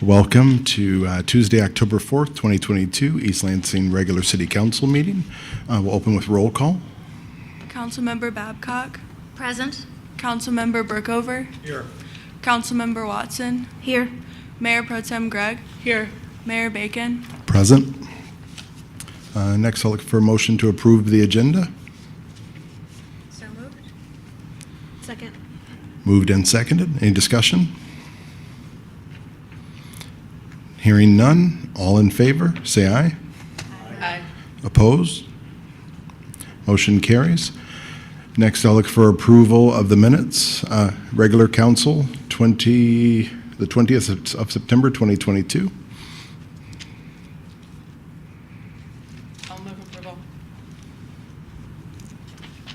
Welcome to Tuesday, October 4th, 2022, East Lansing Regular City Council meeting. We'll open with roll call. Councilmember Babcock. Present. Councilmember Brookover. Here. Councilmember Watson. Here. Mayor Pro Tem Gregg. Here. Mayor Bacon. Present. Next, I'll look for a motion to approve the agenda. So moved. Second. Moved and seconded. Any discussion? Hearing none. All in favor, say aye. Aye. Opposed? Motion carries. Next, I'll look for approval of the minutes. Regular Council, the 20th of September, 2022. I'll move approval.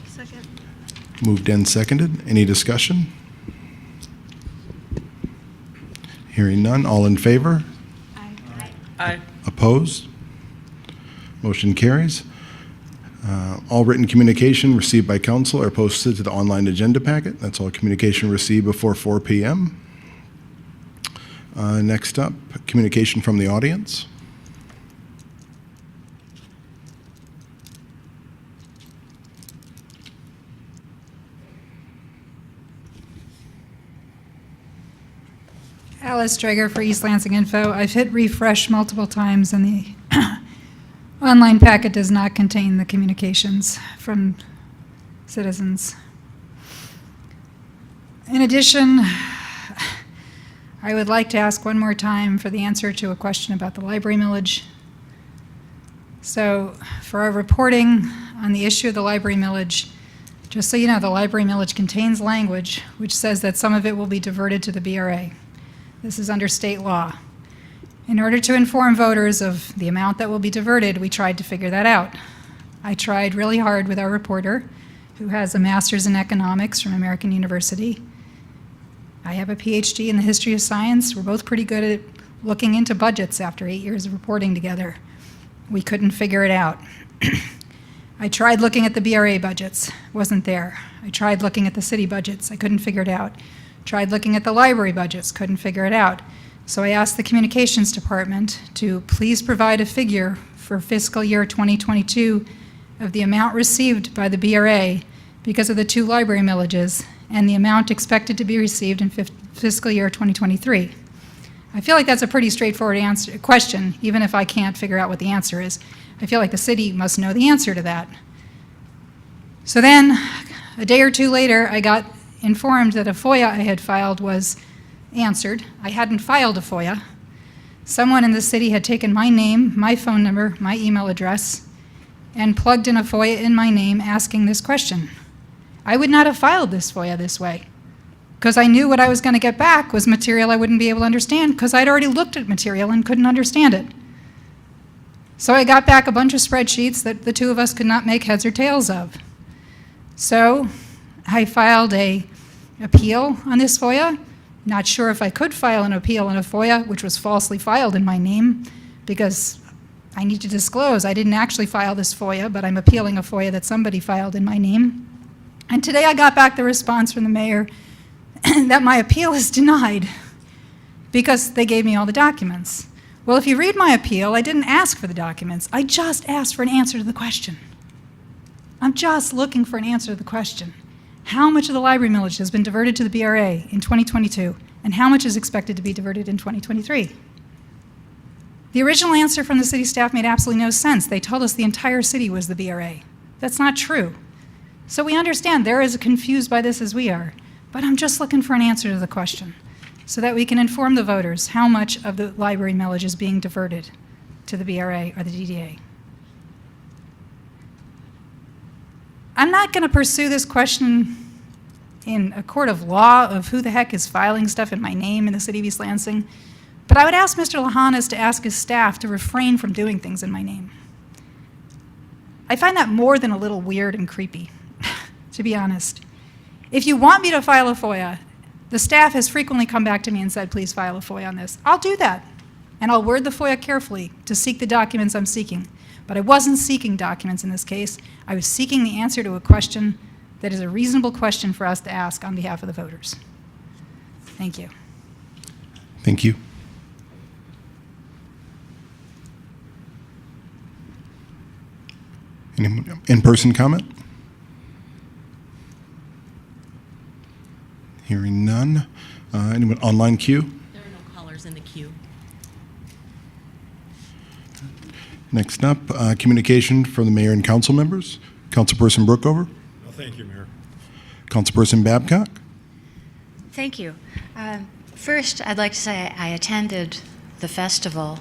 Second. Moved and seconded. Any discussion? Hearing none. All in favor? Aye. Aye. Opposed? Motion carries. All written communication received by council are posted to the online agenda packet. That's all communication received before 4 p.m. Next up, communication from the audience. Alice Drager for East Lansing Info. I've hit refresh multiple times and the online packet does not contain the communications from citizens. In addition, I would like to ask one more time for the answer to a question about the library millage. So for our reporting on the issue of the library millage, just so you know, the library millage contains language which says that some of it will be diverted to the BRA. This is under state law. In order to inform voters of the amount that will be diverted, we tried to figure that out. I tried really hard with our reporter, who has a master's in economics from American University. I have a PhD in the history of science. We're both pretty good at looking into budgets after 8 years of reporting together. We couldn't figure it out. I tried looking at the BRA budgets, wasn't there. I tried looking at the city budgets, I couldn't figure it out. Tried looking at the library budgets, couldn't figure it out. So I asked the communications department to please provide a figure for fiscal year 2022 of the amount received by the BRA because of the 2 library millages and the amount expected to be received in fiscal year 2023. I feel like that's a pretty straightforward question, even if I can't figure out what the answer is. I feel like the city must know the answer to that. So then, a day or two later, I got informed that a FOIA I had filed was answered. I hadn't filed a FOIA. Someone in the city had taken my name, my phone number, my email address, and plugged in a FOIA in my name asking this question. I would not have filed this FOIA this way because I knew what I was going to get back was material I wouldn't be able to understand because I'd already looked at material and couldn't understand it. So I got back a bunch of spreadsheets that the two of us could not make heads or tails of. So I filed an appeal on this FOIA. Not sure if I could file an appeal on a FOIA, which was falsely filed in my name, because I need to disclose I didn't actually file this FOIA, but I'm appealing a FOIA that somebody filed in my name. And today I got back the response from the mayor that my appeal is denied because they gave me all the documents. Well, if you read my appeal, I didn't ask for the documents. I just asked for an answer to the question. I'm just looking for an answer to the question. How much of the library millage has been diverted to the BRA in 2022, and how much is expected to be diverted in 2023? The original answer from the city staff made absolutely no sense. They told us the entire city was the BRA. That's not true. So we understand they're as confused by this as we are, but I'm just looking for an answer to the question so that we can inform the voters how much of the library millage is being diverted to the BRA or the DDA. I'm not going to pursue this question in a court of law of who the heck is filing stuff in my name in the city of East Lansing, but I would ask Mr. Lahanas to ask his staff to refrain from doing things in my name. I find that more than a little weird and creepy, to be honest. If you want me to file a FOIA, the staff has frequently come back to me and said, please file a FOIA on this. I'll do that, and I'll word the FOIA carefully to seek the documents I'm seeking. But I wasn't seeking documents in this case. I was seeking the answer to a question that is a reasonable question for us to ask on behalf of the voters. Thank you. Thank you. Any in-person comment? Hearing none. Anyone online queue? There are no callers in the queue. Next up, communication from the mayor and council members. Councilperson Brookover, No, thank you, Mayor. Councilperson Babcock. Thank you. First, I'd like to say I attended the festival,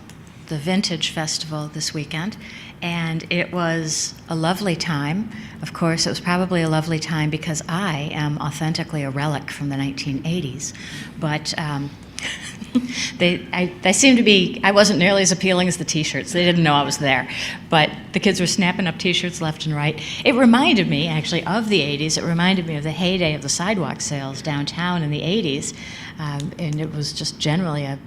the Vintage Festival this weekend, and it was a lovely time. Of course, it was probably a lovely time because I am authentically a relic from the 1980s, but they seem to be, I wasn't nearly as appealing as the t-shirts. They didn't know I was there, but the kids were snapping up t-shirts left and right. It reminded me, actually, of the 80s. It reminded me of the heyday of the sidewalk sales downtown in the 80s, and it was just generally a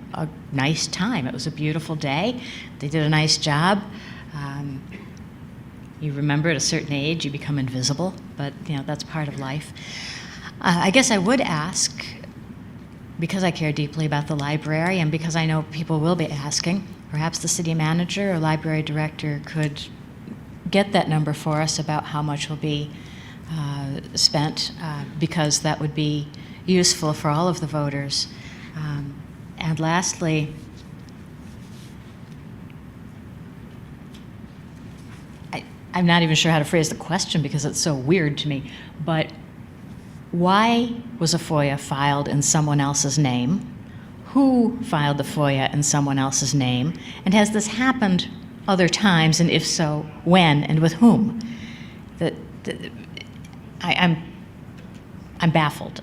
nice time. It was a beautiful day. They did a nice job. You remember at a certain age, you become invisible, but that's part of life. I guess I would ask, because I care deeply about the library and because I know people will be asking, perhaps the city manager or library director could get that number for us about how much will be spent, because that would be useful for all of the voters. And lastly, I'm not even sure how to phrase the question because it's so weird to me, but why was a FOIA filed in someone else's name? Who filed the FOIA in someone else's name? And has this happened other times, and if so, when and with whom? I'm baffled.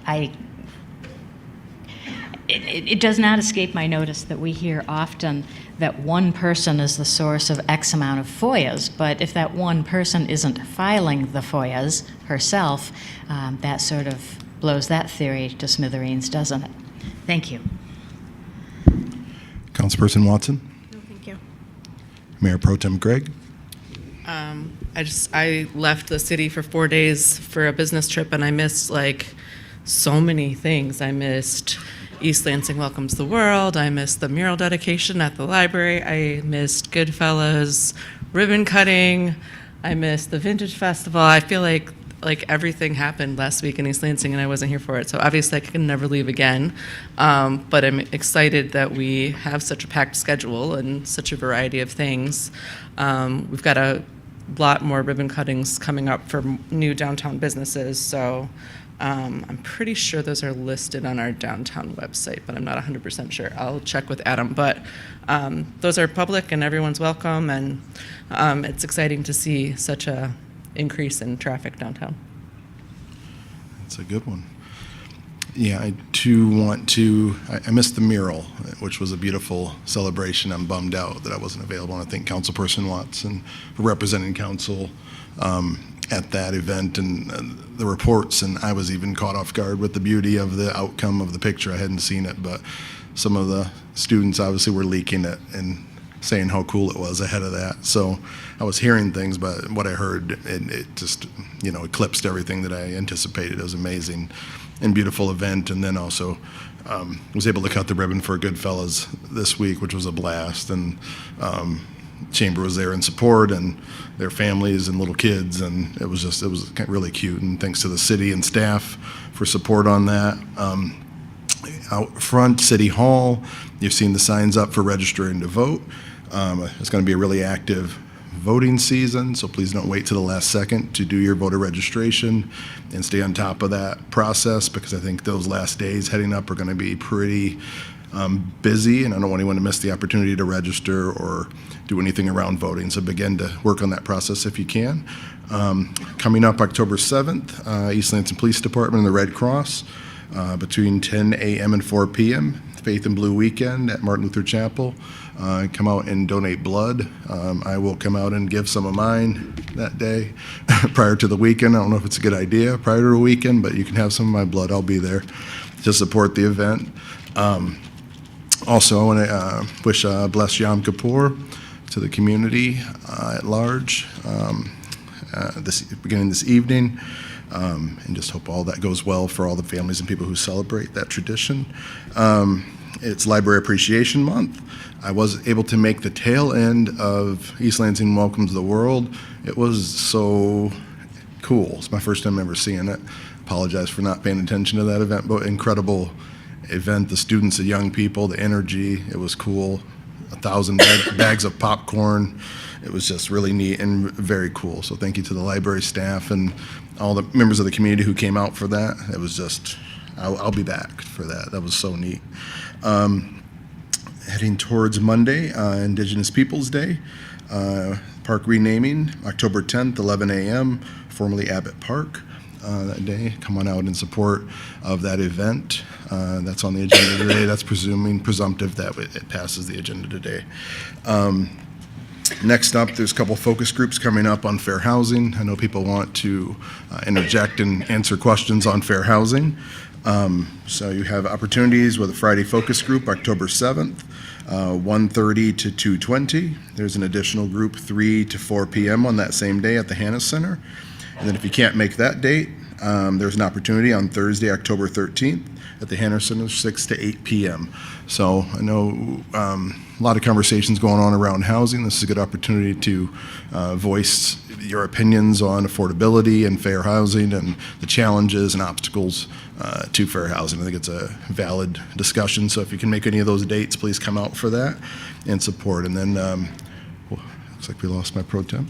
It does not escape my notice that we hear often that one person is the source of X amount of FOIAs, but if that one person isn't filing the FOIAs herself, that sort of blows that theory to smithereens, doesn't it? Thank you. Councilperson Watson. No, thank you. Mayor Pro Tem Gregg. I left the city for 4 days for a business trip, and I missed so many things. I missed East Lansing Welcomes the World. I missed the mural dedication at the library. I missed Goodfellas ribbon cutting. I missed the Vintage Festival. I feel like everything happened last week in East Lansing, and I wasn't here for it. So obviously I can never leave again. But I'm excited that we have such a packed schedule and such a variety of things. We've got a lot more ribbon cuttings coming up for new downtown businesses. So I'm pretty sure those are listed on our downtown website, but I'm not 100% sure. I'll check with Adam. But those are public and everyone's welcome, and it's exciting to see such a increase in traffic downtown. That's a good one. Yeah, I missed the mural, which was a beautiful celebration. I'm bummed out that I wasn't available, and I think Councilperson Watson for representing council at that event and the reports, and I was even caught off guard with the beauty of the outcome of the picture. I hadn't seen it, but some of the students obviously were leaking it and saying how cool it was ahead of that. So I was hearing things, but what I heard, it just, eclipsed everything that I anticipated. It was amazing and beautiful event. And then also was able to cut the ribbon for Goodfellas this week, which was a blast. And Chamber was there in support, and their families and little kids, and it was really cute. And thanks to the city and staff for support on that. Out front, City Hall, you've seen the signs up for registering to vote. It's going to be a really active voting season, so please don't wait till the last second to do your voter registration and stay on top of that process, because I think those last days heading up are going to be pretty busy, and I don't want anyone to miss the opportunity to register or do anything around voting. So begin to work on that process if you can. Coming up October 7th, East Lansing Police Department and the Red Cross between 10 a.m. and 4 p.m. Faith and Blue Weekend at Martin Luther Chapel. Come out and donate blood. I will come out and give some of mine that day prior to the weekend. I don't know if it's a good idea prior to the weekend, but you can have some of my blood. I'll be there to support the event. Also, I want to wish a blessed Yom Kippur to the community at large beginning this evening, and just hope all that goes well for all the families and people who celebrate that tradition. It's Library Appreciation Month. I was able to make the tail end of East Lansing Welcomes the World. It was so cool. It's my first time ever seeing it. Apologize for not paying attention to that event, but incredible event. The students, the young people, the energy, it was cool. 1,000 bags of popcorn. It was just really neat and very cool. So thank you to the library staff and all the members of the community who came out for that. It was just, I'll be back for that. That was so neat. Heading towards Monday, Indigenous Peoples Day. Park renaming, October 10th, 11 a.m., formerly Abbott Park. That day, come on out in support of that event. That's on the agenda today. That's presumptive that it passes the agenda today. Next up, there's a couple focus groups coming up on fair housing. I know people want to interject and answer questions on fair housing. So you have opportunities with a Friday focus group, October 7th, 1:30 to 2:20. There's an additional group 3 to 4 p.m. on that same day at the Hannah Center. And then if you can't make that date, there's an opportunity on Thursday, October 13th at the Hannah Center, 6 to 8 p.m. So I know a lot of conversations going on around housing. This is a good opportunity to voice your opinions on affordability and fair housing and the challenges and obstacles to fair housing. I think it's a valid discussion. So if you can make any of those dates, please come out for that and support. And then, looks like we lost my pro tem.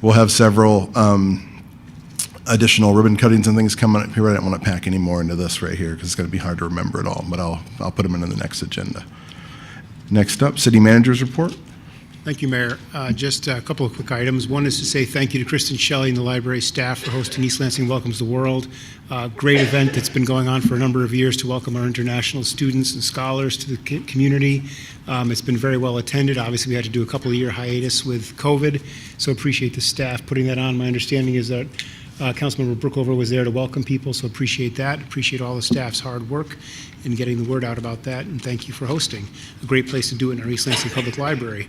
We'll have several additional ribbon cuttings and things coming up here. I don't want to pack any more into this right here because it's going to be hard to remember it all, but I'll put them into the next agenda. Next up, City Manager's Report. Thank you, Mayor. Just a couple of quick items. One is to say thank you to Kristen Shelley and the library staff for hosting East Lansing Welcomes the World. Great event that's been going on for a number of years to welcome our international students and scholars to the community. It's been very well attended. Obviously, we had to do a couple of year hiatus with COVID, so appreciate the staff putting that on. My understanding is that Councilmember Brookover was there to welcome people, so appreciate that. Appreciate all the staff's hard work in getting the word out about that, and thank you for hosting. A great place to do it in our East Lansing Public Library.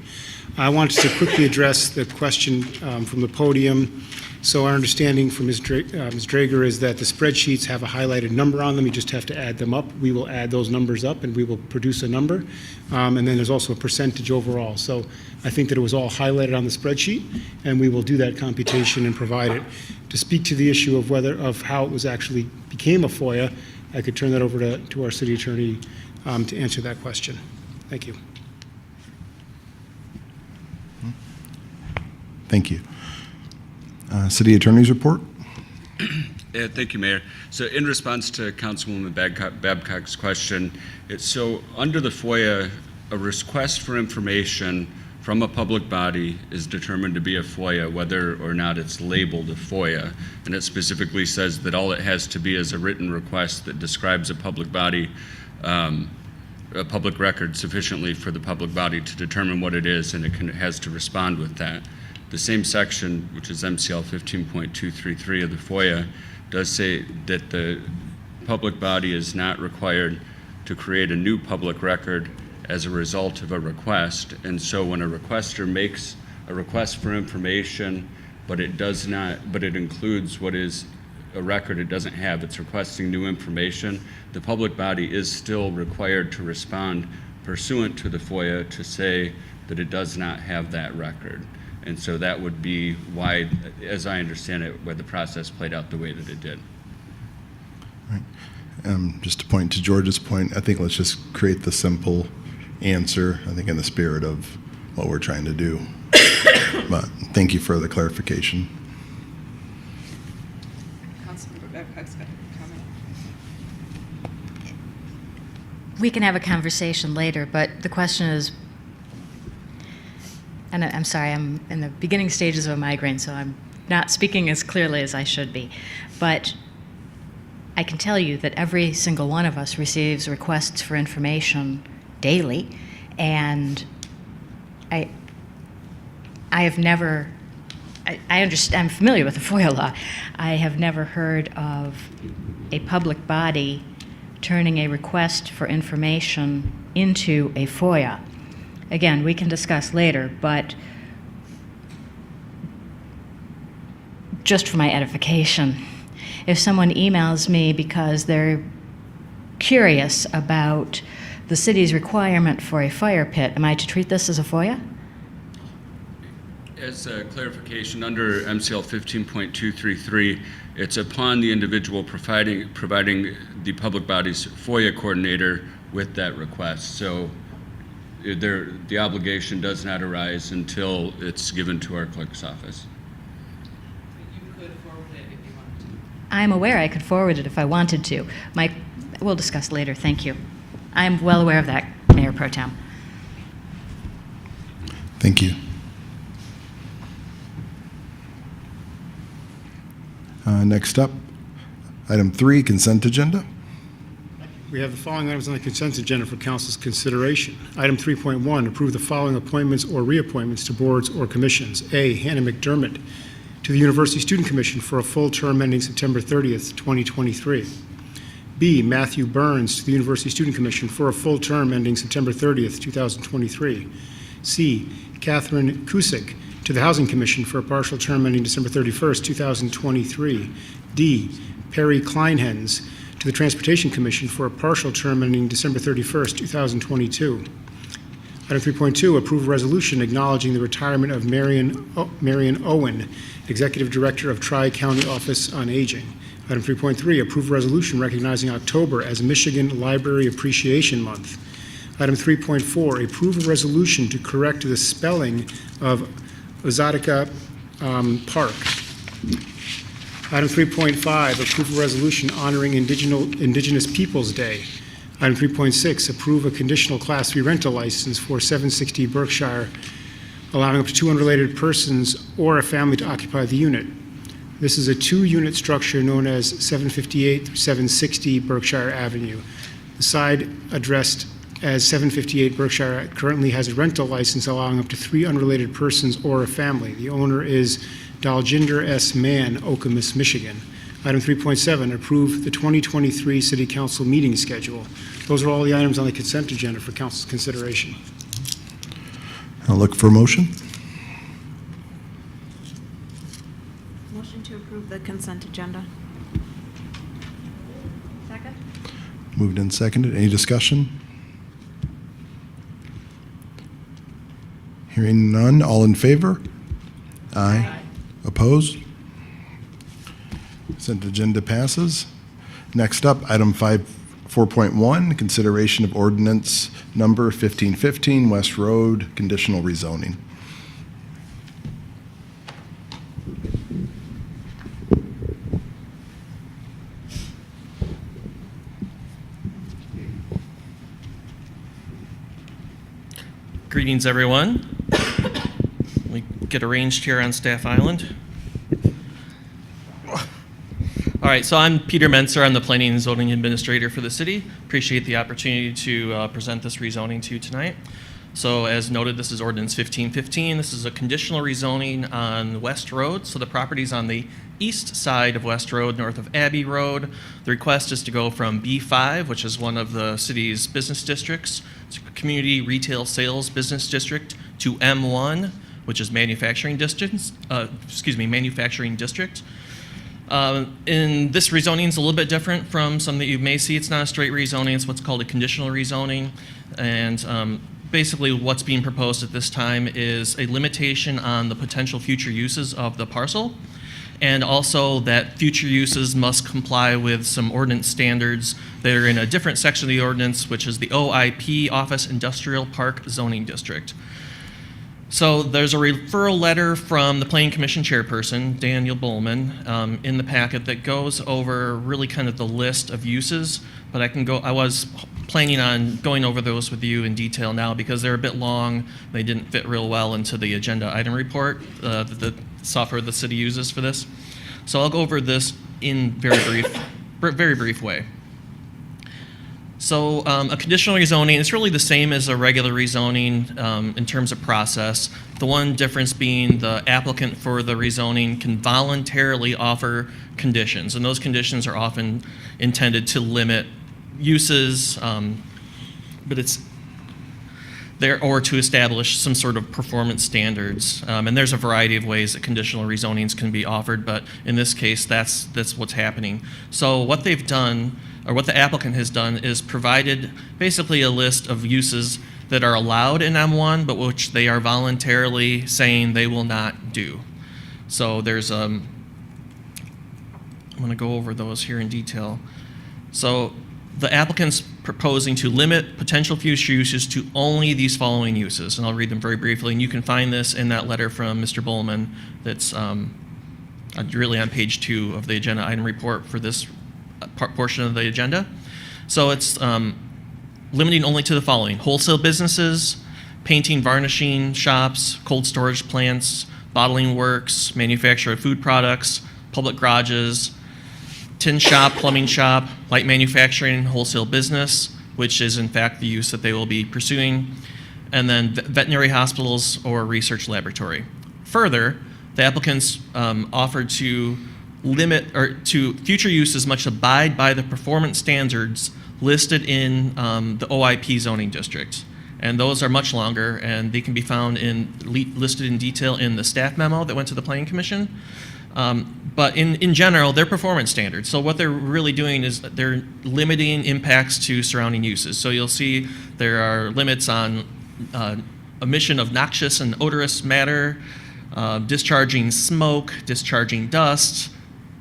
I wanted to quickly address the question from the podium. So our understanding from Ms. Drager is that the spreadsheets have a highlighted number on them. You just have to add them up. We will add those numbers up and we will produce a number. And then there's also a percentage overall. So I think that it was all highlighted on the spreadsheet and we will do that computation and provide it. To speak to the issue of how it was actually became a FOIA, I could turn that over to our city attorney to answer that question. Thank you. Thank you. City Attorney's Report. Thank you, Mayor. So in response to Councilwoman Babcock's question, so under the FOIA, a request for information from a public body is determined to be a FOIA, whether or not it's labeled a FOIA. And it specifically says that all it has to be is a written request that describes a public body, a public record sufficiently for the public body to determine what it is, and it has to respond with that. The same section, which is MCL 15.233 of the FOIA, does say that the public body is not required to create a new public record as a result of a request. And so when a requester makes a request for information, but it includes what is a record it doesn't have, it's requesting new information, the public body is still required to respond pursuant to the FOIA to say that it does not have that record. And so that would be why, as I understand it, why the process played out the way that it did. Right. Just to point to George's point, I think let's just create the simple answer, I think in the spirit of what we're trying to do. But thank you for the clarification. Councilmember Babcock's got a comment. We can have a conversation later, but the question is, and I'm sorry, I'm in the beginning stages of a migraine, so I'm not speaking as clearly as I should be. But I can tell you that every single one of us receives requests for information daily, and I have never, I understand, I'm familiar with the FOIA law. I have never heard of a public body turning a request for information into a FOIA. Again, we can discuss later, but just for my edification, if someone emails me because they're curious about the city's requirement for a fire pit. Am I to treat this as a FOIA? As a clarification, under MCL 15.233, it's upon the individual providing the public body's FOIA coordinator with that request. So the obligation does not arise until it's given to our clerk's office. You could forward it if you wanted to. I'm aware I could forward it if I wanted to. We'll discuss later. Thank you. I'm well aware of that, Mayor Pro Tem. Thank you. Next up, item 3, consent agenda. We have the following items on the consent agenda for council's consideration. Item 3.1, approve the following appointments or reappointments to boards or commissions. A, Hannah McDermott to the University Student Commission for a full term ending September 30th, 2023. B, Matthew Burns to the University Student Commission for a full term ending September 30th, 2023. C, Catherine Cusick to the Housing Commission for a partial term ending December 31st, 2023. D, Perry Kleinhens to the Transportation Commission for a partial term ending December 31st, 2022. Item 3.2, approve a resolution acknowledging the retirement of Marion Owen, Executive Director of Tri-County Office on Aging. Item 3.3, approve a resolution recognizing October as Michigan Library Appreciation Month. Item 3.4, approve a resolution to correct the spelling of Azaadiikaa Park. Item 3.5, approve a resolution honoring Indigenous Peoples Day. Item 3.6, approve a conditional Class 3 rental license for 760 Berkshire, allowing up to 2 unrelated persons or a family to occupy the unit. This is a 2-unit structure known as 758 through 760 Berkshire Avenue. The side addressed as 758 Berkshire currently has a rental license allowing up to 3 unrelated persons or a family. The owner is Daljinder S. Mann, Okemos, Michigan. Item 3.7, approve the 2023 City Council meeting schedule. Those are all the items on the consent agenda for council's consideration. I'll look for a motion. Motion to approve the consent agenda. Second? Moved and seconded. Any discussion? Hearing none, all in favor? Aye. Opposed? Consent agenda passes. Next up, item 4.1, consideration of ordinance number 1515, West Road, conditional rezoning. Greetings, everyone. We get arranged here on Staff Island. All right, so I'm Peter Menser. I'm the Planning and Zoning Administrator for the city. Appreciate the opportunity to present this rezoning to you tonight. So as noted, this is ordinance 1515. This is a conditional rezoning on West Road. So the property's on the east side of West Road, north of Abbey Road. The request is to go from B5, which is one of the city's business districts, it's a community retail sales business district, to M1, which is manufacturing district. Manufacturing district. In this rezoning is a little bit different from some that you may see. It's not a straight rezoning. It's what's called a conditional rezoning. And basically what's being proposed at this time is a limitation on the potential future uses of the parcel, and also that future uses must comply with some ordinance standards that are in a different section of the ordinance, which is the OIP, Office Industrial Park Zoning District. So there's a referral letter from the Planning Commission chairperson, Daniel Bowman, in the packet that goes over really kind of the list of uses, but I was planning on going over those with you in detail now because they're a bit long. They didn't fit real well into the agenda item report, the software the city uses for this. So I'll go over this in very brief way. So a conditional rezoning is really the same as a regular rezoning in terms of process. The one difference being the applicant for the rezoning can voluntarily offer conditions, and those conditions are often intended to limit uses, but it's there, or to establish some sort of performance standards. And there's a variety of ways that conditional rezonings can be offered, but in this case, that's what's happening. So what they've done or what the applicant has done is provided basically a list of uses that are allowed in M1, but which they are voluntarily saying they will not do. So there's, I'm going to go over those here in detail. So the applicant's proposing to limit potential future uses to only these following uses, and I'll read them very briefly, and you can find this in that letter from Mr. Bowman that's really on page 2 of the agenda item report for this portion of the agenda. So it's limiting only to the following: wholesale businesses, painting, varnishing shops, cold storage plants, bottling works, manufacture of food products, public garages, tin shop, plumbing shop, light manufacturing, wholesale business, which is in fact the use that they will be pursuing, and then veterinary hospitals or research laboratory. Further, the applicants offered to limit, or to future uses must abide by the performance standards listed in the OIP zoning district. And those are much longer, and they can be found listed in detail in the staff memo that went to the Planning Commission. But in general, they're performance standards. So what they're really doing is they're limiting impacts to surrounding uses. So you'll see there are limits on emission of noxious and odorous matter, discharging smoke, discharging dust,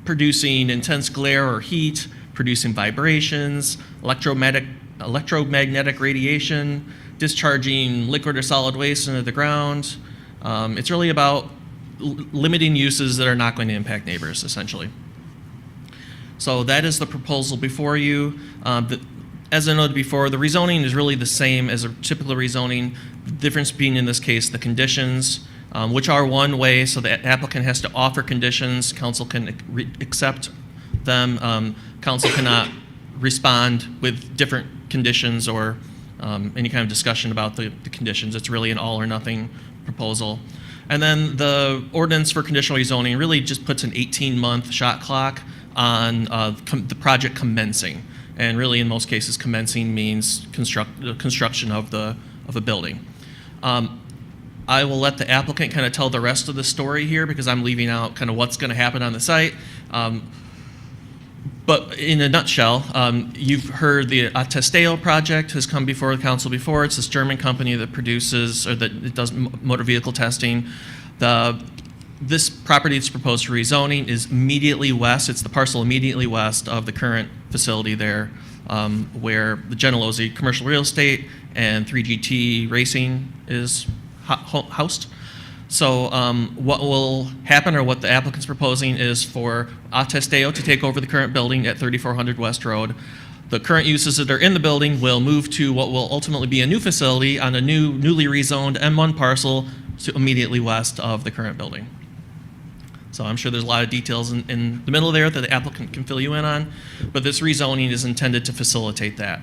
producing intense glare or heat, producing vibrations, electromagnetic radiation, discharging liquid or solid waste into the ground. It's really about limiting uses that are not going to impact neighbors, essentially. So that is the proposal before you. As I noted before, the rezoning is really the same as a typical rezoning. The difference being in this case the conditions, which are one way, so the applicant has to offer conditions. Council can accept them. Council cannot respond with different conditions or any kind of discussion about the conditions. It's really an all or nothing proposal. And then the ordinance for conditional rezoning really just puts an 18-month shot clock on the project commencing. And really, in most cases, commencing means construction of a building. I will let the applicant kind of tell the rest of the story here because I'm leaving out kind of what's going to happen on the site. But in a nutshell, you've heard the Azaadiikaa project has come before the council before. It's this German company that produces, or that it does motor vehicle testing. This property that's proposed for rezoning is immediately west. It's the parcel immediately west of the current facility there, where the Genealosi commercial real estate and 3GT Racing is housed. So what will happen, or what the applicant's proposing, is for Azaadiikaa to take over the current building at 3400 West Road. The current uses that are in the building will move to what will ultimately be a new facility on a newly rezoned M1 parcel to immediately west of the current building. So I'm sure there's a lot of details in the middle there that the applicant can fill you in on, but this rezoning is intended to facilitate that.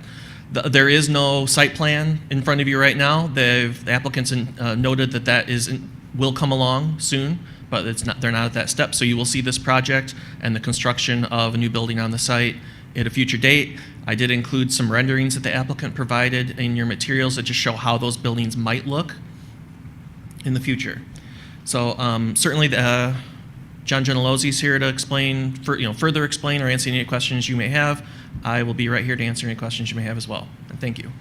There is no site plan in front of you right now. The applicants noted that will come along soon, but they're not at that step. So you will see this project and the construction of a new building on the site at a future date. I did include some renderings that the applicant provided in your materials that just show how those buildings might look in the future. So certainly John Genealosi is here to explain, further explain or answer any questions you may have. I will be right here to answer any questions you may have as well. And thank you.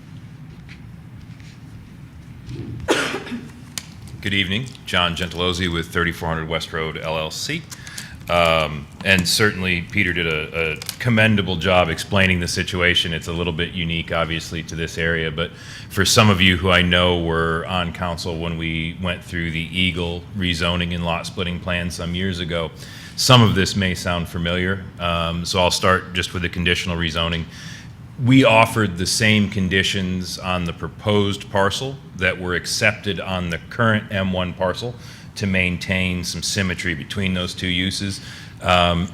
Good evening, John Genealosi with 3400 West Road LLC. And certainly Peter did a commendable job explaining the situation. It's a little bit unique, obviously, to this area, but for some of you who I know were on council when we went through the Eagle rezoning and lot splitting plan some years ago, some of this may sound familiar. So I'll start just with the conditional rezoning. We offered the same conditions on the proposed parcel that were accepted on the current M1 parcel to maintain some symmetry between those two uses. And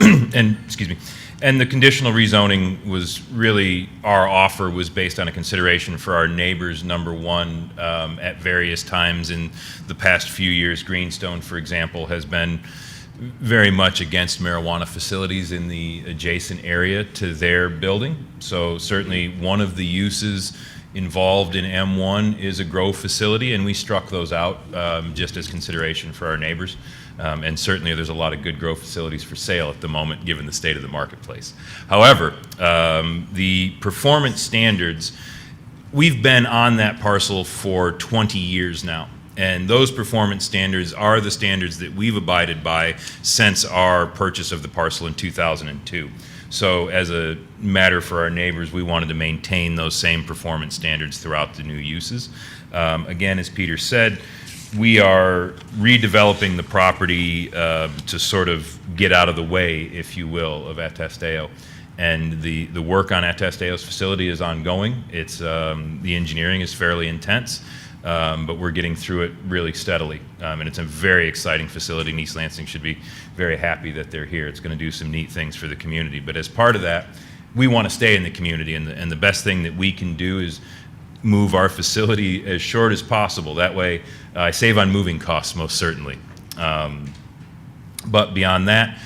the conditional rezoning was really, our offer was based on a consideration for our neighbors, number one, at various times in the past few years. Greenstone, for example, has been very much against marijuana facilities in the adjacent area to their building. So certainly one of the uses involved in M1 is a grow facility, and we struck those out just as consideration for our neighbors. And certainly there's a lot of good grow facilities for sale at the moment, given the state of the marketplace. However, the performance standards, we've been on that parcel for 20 years now. And those performance standards are the standards that we've abided by since our purchase of the parcel in 2002. So as a matter for our neighbors, we wanted to maintain those same performance standards throughout the new uses. Again, as Peter said, we are redeveloping the property to sort of get out of the way, if you will, of Atesteo. And the work on Atesteo's facility is ongoing. It's, the engineering is fairly intense. But we're getting through it really steadily. And it's a very exciting facility, and East Lansing should be very happy that they're here. It's going to do some neat things for the community. But as part of that, we want to stay in the community, and the best thing that we can do is move our facility as short as possible. That way, I save on moving costs, most certainly. But beyond that,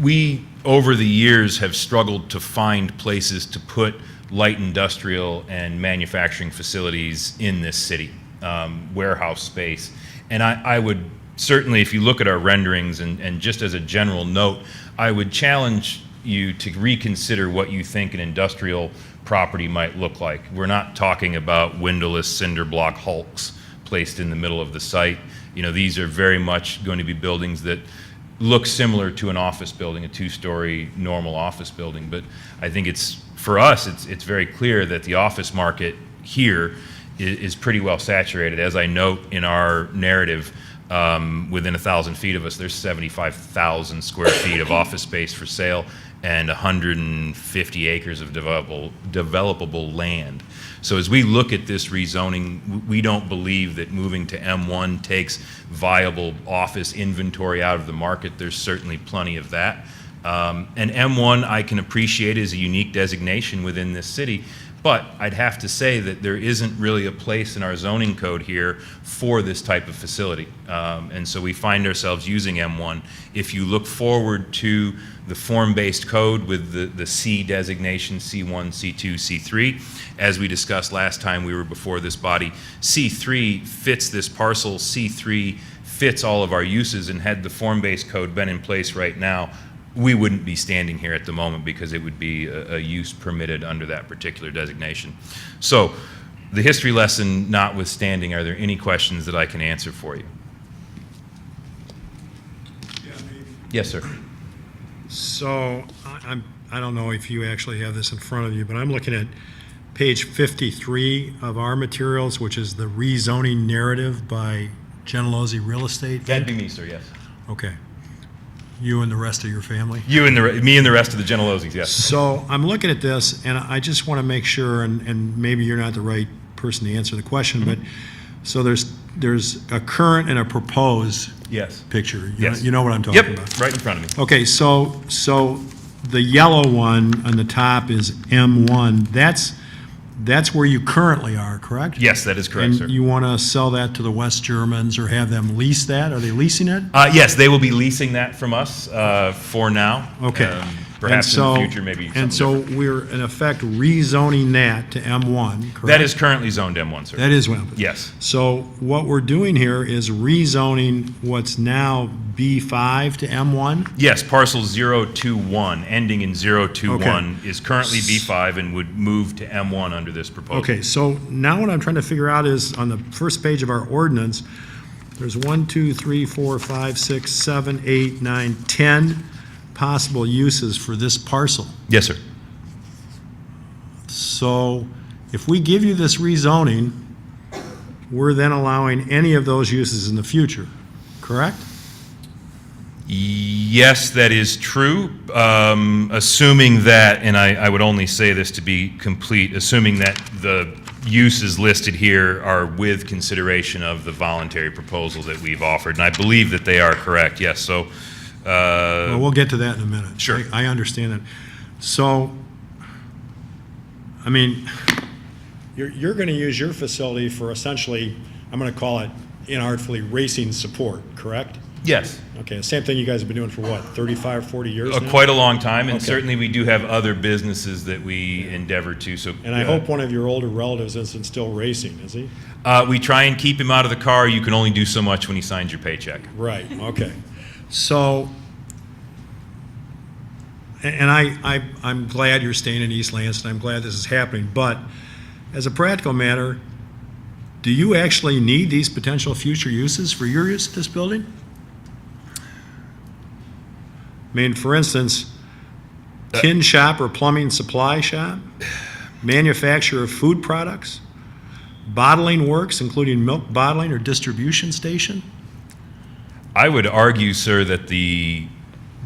we, over the years, have struggled to find places to put light industrial and manufacturing facilities in this city, warehouse space. And I would certainly, if you look at our renderings, and just as a general note, I would challenge you to reconsider what you think an industrial property might look like. We're not talking about windowless cinder block hulks placed in the middle of the site. You know, these are very much going to be buildings that look similar to an office building, a two-story normal office building. But I think it's, for us, it's very clear that the office market here is pretty well saturated. As I note in our narrative, within 1,000 feet of us, there's 75,000 square feet of office space for sale and 150 acres of developable land. So as we look at this rezoning, we don't believe that moving to M1 takes viable office inventory out of the market. There's certainly plenty of that. And M1, I can appreciate, is a unique designation within this city, but I'd have to say that there isn't really a place in our zoning code here for this type of facility. And so we find ourselves using M1. If you look forward to the form-based code with the C designation, C1, C2, C3, as we discussed last time we were before this body, C3 fits this parcel, C3 fits all of our uses, and had the form-based code been in place right now, we wouldn't be standing here at the moment because it would be a use permitted under that particular designation. So, the history lesson notwithstanding, are there any questions that I can answer for you? Yeah, maybe. Yes, sir. So, I don't know if you actually have this in front of you, but I'm looking at page 53 of our materials, which is the rezoning narrative by Gentilozzi Real Estate. That'd be me, sir, yes. Okay. You and the rest of your family? You and me and the rest of the Gentilozzi's, yes. So I'm looking at this, and I just want to make sure, and maybe you're not the right person to answer the question, but so there's a current and a proposed Yes. picture. Yes. You know what I'm talking Yep, about. right in front of me. Okay, so the yellow one on the top is M1. That's where you currently are, correct? Yes, that is correct, sir. And you want to sell that to the West Germans or have them lease that? Are they leasing it? Yes, they will be leasing that from us for now. Okay. Perhaps in the future, maybe something And so different. we're, in effect, rezoning that to M1, correct? That is currently zoned M1, sir. That is what I'm... Yes. So what we're doing here is rezoning what's now B5 to M1? Yes, parcel 021, ending in 021, Okay. is currently B5 and would move to M1 under this proposal. Okay, so now what I'm trying to figure out is, on the first page of our ordinance, there's 1, 2, 3, 4, 5, 6, 7, 8, 9, 10 possible uses for this parcel. Yes, sir. So if we give you this rezoning, we're then allowing any of those uses in the future, correct? Yes, that is true. Assuming that, and I would only say this to be complete, assuming that the uses listed here are with consideration of the voluntary proposal that we've offered, and I believe that they are correct, yes. So, Well, we'll get to that in a minute. Sure. I understand that. So, I mean, you're going to use your facility for essentially, I'm going to call it inartfully racing support, correct? yes. Okay, same thing you guys have been doing for what, 35, 40 years now? Quite a long time, and Okay. certainly we do have other businesses that we endeavor to. So, And I hope one of your older relatives isn't still racing, is he? We try and keep him out of the car. You can only do so much when he signs your paycheck. Right, okay. So, and I'm glad you're staying in East Lansing, I'm glad this is happening, but as a practical matter, do you actually need these potential future uses for your use of this building? I mean, for instance, tin shop or plumbing supply shop, manufacturer of food products, bottling works, including milk bottling or distribution station? I would argue, sir, that the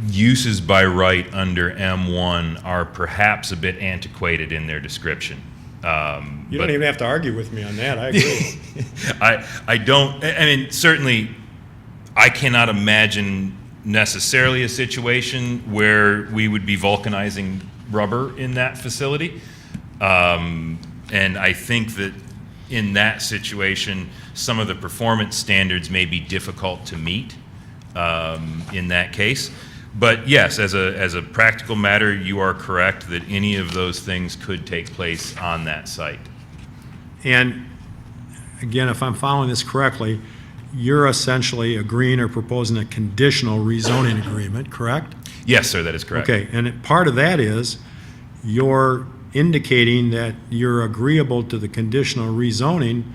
uses by right under M1 are perhaps a bit antiquated in their description. You don't even have to argue with me on that, I agree. I don't, I mean, certainly, I cannot imagine necessarily a situation where we would be vulcanizing rubber in that facility. And I think that in that situation, some of the performance standards may be difficult to meet in that case. But yes, as a practical matter, you are correct that any of those things could take place on that site. And again, if I'm following this correctly, you're essentially agreeing or proposing a conditional rezoning agreement, correct? Yes, sir, that is correct. Okay, and part of that is you're indicating that you're agreeable to the conditional rezoning,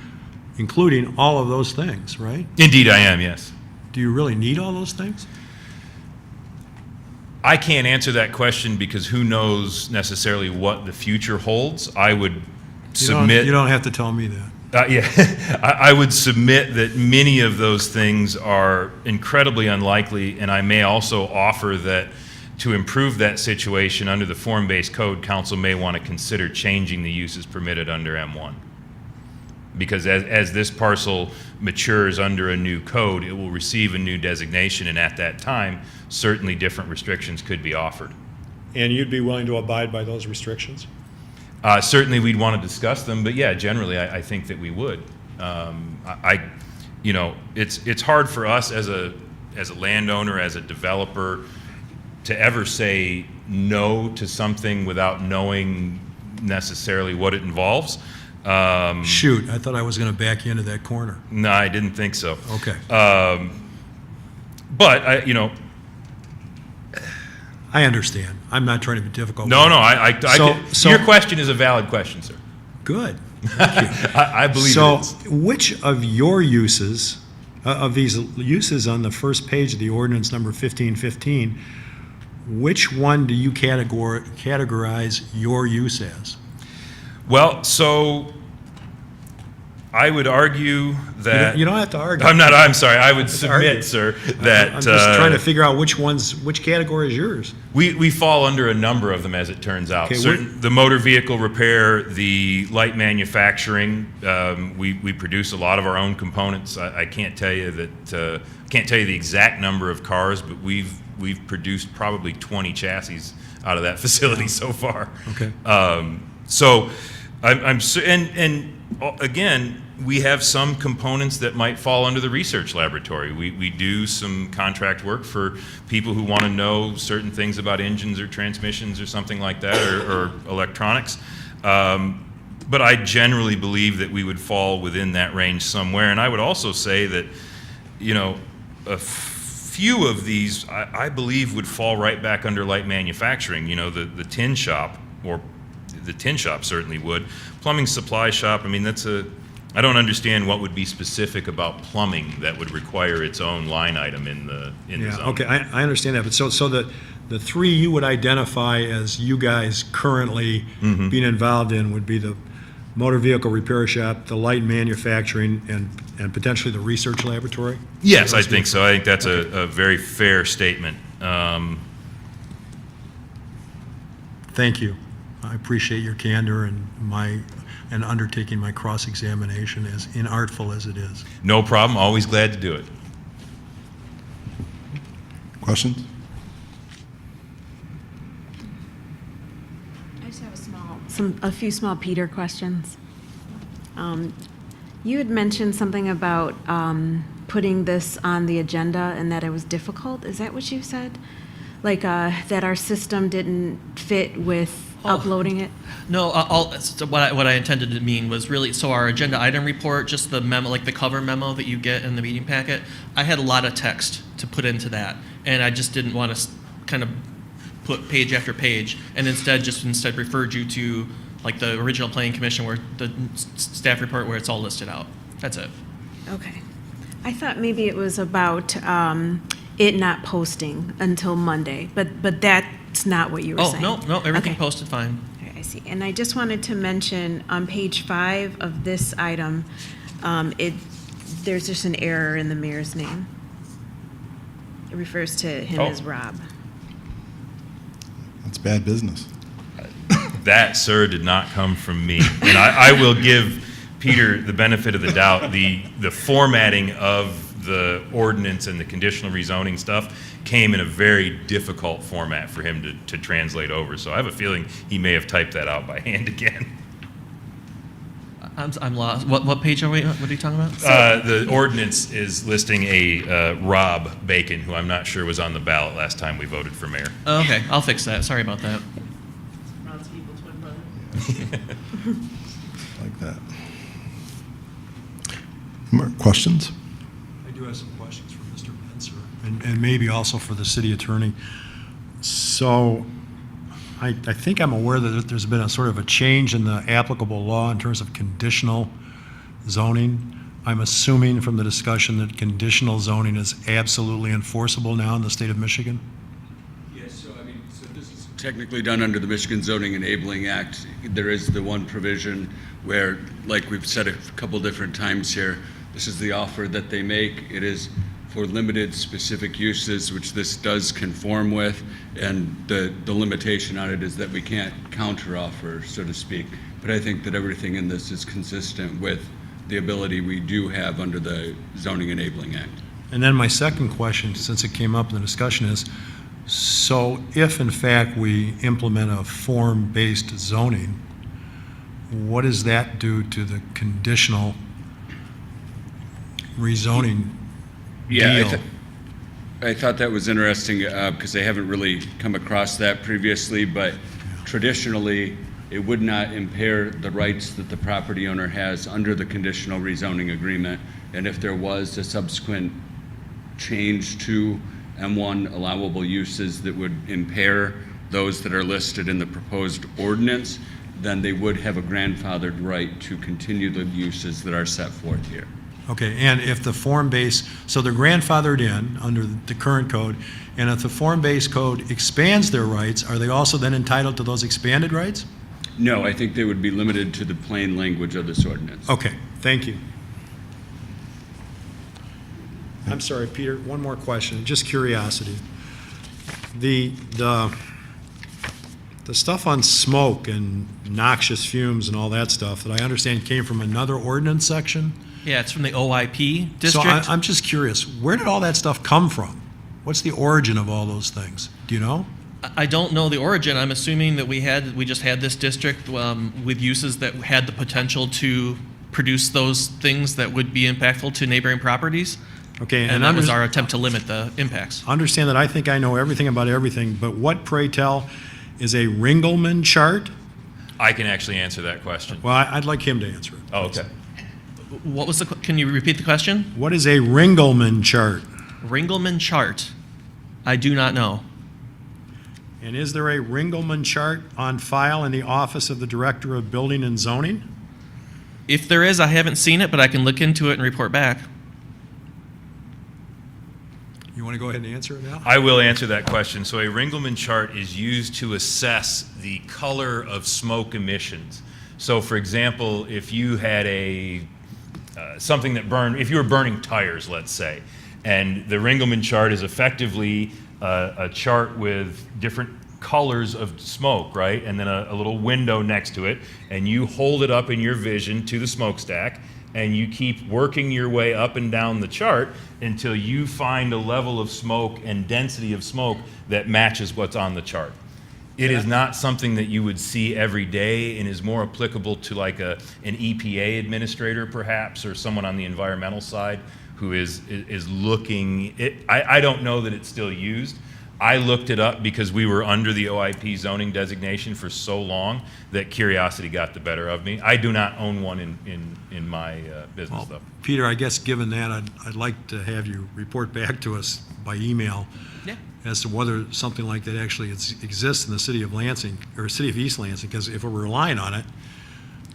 including all of those things, right? Indeed, I am, yes. Do you really need all those things? I can't answer that question because who knows necessarily what the future holds. I would submit. You don't have to tell me that. Yeah, I would submit that many of those things are incredibly unlikely, and I may also offer that to improve that situation under the form-based code, council may want to consider changing the uses permitted under M1. Because as this parcel matures under a new code, it will receive a new designation, and at that time, certainly different restrictions could be offered. And you'd be willing to abide by those restrictions? Certainly, we'd want to discuss them, but yeah, generally, I think that we would. You know, it's hard for us as a landowner, as a developer, to ever say no to something without knowing necessarily what it involves. Shoot, I thought I was going to back you into that corner. No, I didn't think so. Okay. But you know, I understand. I'm not trying to be difficult. no, So your question is a valid question, sir. Good. Thank you. I believe So, it is. which of your uses, of these uses on the first page of the ordinance number 1515, which one do you categorize your use as? Well, so I would argue that You don't have to argue. I'm sorry. I would argue. submit, sir, that I'm just trying to figure out which category is yours. we fall under a number of them, as it turns out. Okay, The motor vehicle repair, the light manufacturing. We produce a lot of our own components. I can't tell you that. Can't tell you the exact number of cars, but we've produced probably 20 chassis out of that facility so far. Okay. So, again, we have some components that might fall under the research laboratory. We do some contract work for people who want to know certain things about engines or transmissions or something like that, or electronics. But I generally believe that we would fall within that range somewhere. And I would also say that, you know, a few of these, I believe, would fall right back under light manufacturing. You know, the tin shop, or the tin shop certainly would. Plumbing supply shop, I mean, I don't understand what would be specific about plumbing that would require its own line item in the zone. Okay, I understand that, but so the three you would identify as you guys currently being involved in would be the motor vehicle repair shop, the light manufacturing, and potentially the research laboratory? Yes, I think so. I think that's a very fair statement. Thank you. I appreciate your candor and undertaking my cross-examination, as inartful as it is. No problem. Always glad to do it. Questions? I just have a few small Peter questions. You had mentioned something about putting this on the agenda and that it was difficult. Is that what you said? like, that our system didn't fit with uploading it? No, so what I intended to mean was really, so our agenda item report, just the memo, like the cover memo that you get in the meeting packet, I had a lot of text to put into that, and I just didn't want to kind of put page after page, and instead referred you to like the original planning commission where the staff report where it's all listed out. That's it. Okay. I thought maybe it was about it not posting until Monday, but that's not what you were saying. No, everything Okay. posted fine. Okay, I see. And I just wanted to mention on page 5 of this item, there's just an error in the mayor's name. It refers to him as Rob. That's bad business. That, sir, did not come from me. And I will give Peter the benefit of the doubt. The formatting of the ordinance and the conditional rezoning stuff came in a very difficult format for him to translate over. So I have a feeling he may have typed that out by hand again. I'm lost. What page are we? What are you talking about? The ordinance is listing a Rob Bacon, who I'm not sure was on the ballot last time we voted for mayor. Oh, okay, I'll fix that. Sorry about that. Like that. More questions? I do have some questions for Mr. Menser, and maybe also for the city attorney. So I think I'm aware that there's been a sort of a change in the applicable law in terms of conditional zoning. I'm assuming from the discussion that conditional zoning is absolutely enforceable now in the state of Michigan? Yes, so this is technically done under the Michigan Zoning Enabling Act. There is the one provision where, like we've said a couple different times here, this is the offer that they make. It is for limited specific uses, which this does conform with, and the limitation on it is that we can't counteroffer, so to speak. But I think that everything in this is consistent with the ability we do have under the Zoning Enabling Act. And then my second question, since it came up in the discussion, is, so if in fact we implement a form-based zoning, what does that do to the conditional rezoning Yeah, deal? I thought that was interesting because I haven't really come across that previously, but traditionally, it would not impair the rights that the property owner has under the conditional rezoning agreement. And if there was a subsequent change to M1 allowable uses that would impair those that are listed in the proposed ordinance, then they would have a grandfathered right to continue the uses that are set forth here. Okay, and if the form-based, so they're grandfathered in under the current code, and if the form-based code expands their rights, are they also then entitled to those expanded rights? No, I think they would be limited to the plain language of this ordinance. Okay, thank you. I'm sorry, Peter, one more question, just curiosity. The stuff on smoke and noxious fumes and all that stuff that I understand came from another ordinance section? Yeah, it's from the OIP So district. I'm just curious, where did all that stuff come from? What's the origin of all those things? Do you know? I don't know the origin. I'm assuming that we just had this district with uses that had the potential to produce those things that would be impactful to neighboring properties. Okay, And that was our attempt to limit the impacts. Understand that I think I know everything about everything, but what, pray tell, is a Ringelmann chart? I can actually answer that question. Well, I'd like him to answer it. Oh, okay. What was can you repeat the question? What is a Ringelmann chart? Ringelmann chart. I do not know. And is there a Ringelmann chart on file in the office of the Director of Building and Zoning? If there is, I haven't seen it, but I can look into it and report back. You want to go ahead and answer it now? I will answer that question. So a Ringelmann chart is used to assess the color of smoke emissions. So for example, if you had something that burned, if you were burning tires, let's say, and the Ringelmann chart is effectively a chart with different colors of smoke, right? And then a little window next to it, and you hold it up in your vision to the smokestack, and you keep working your way up and down the chart until you find a level of smoke and density of smoke that matches what's on the chart. It is not something that you would see every day and is more applicable to like an EPA administrator perhaps, or someone on the environmental side who is looking. I don't know that it's still used, I looked it up because we were under the OIP zoning designation for so long that curiosity got the better of me. I do not own one in my business, Well, though. Peter, I guess given that, I'd like to have you report back to us by email Yeah. as to whether something like that actually exists in the city of Lansing, or city of East Lansing, because if we're relying on it,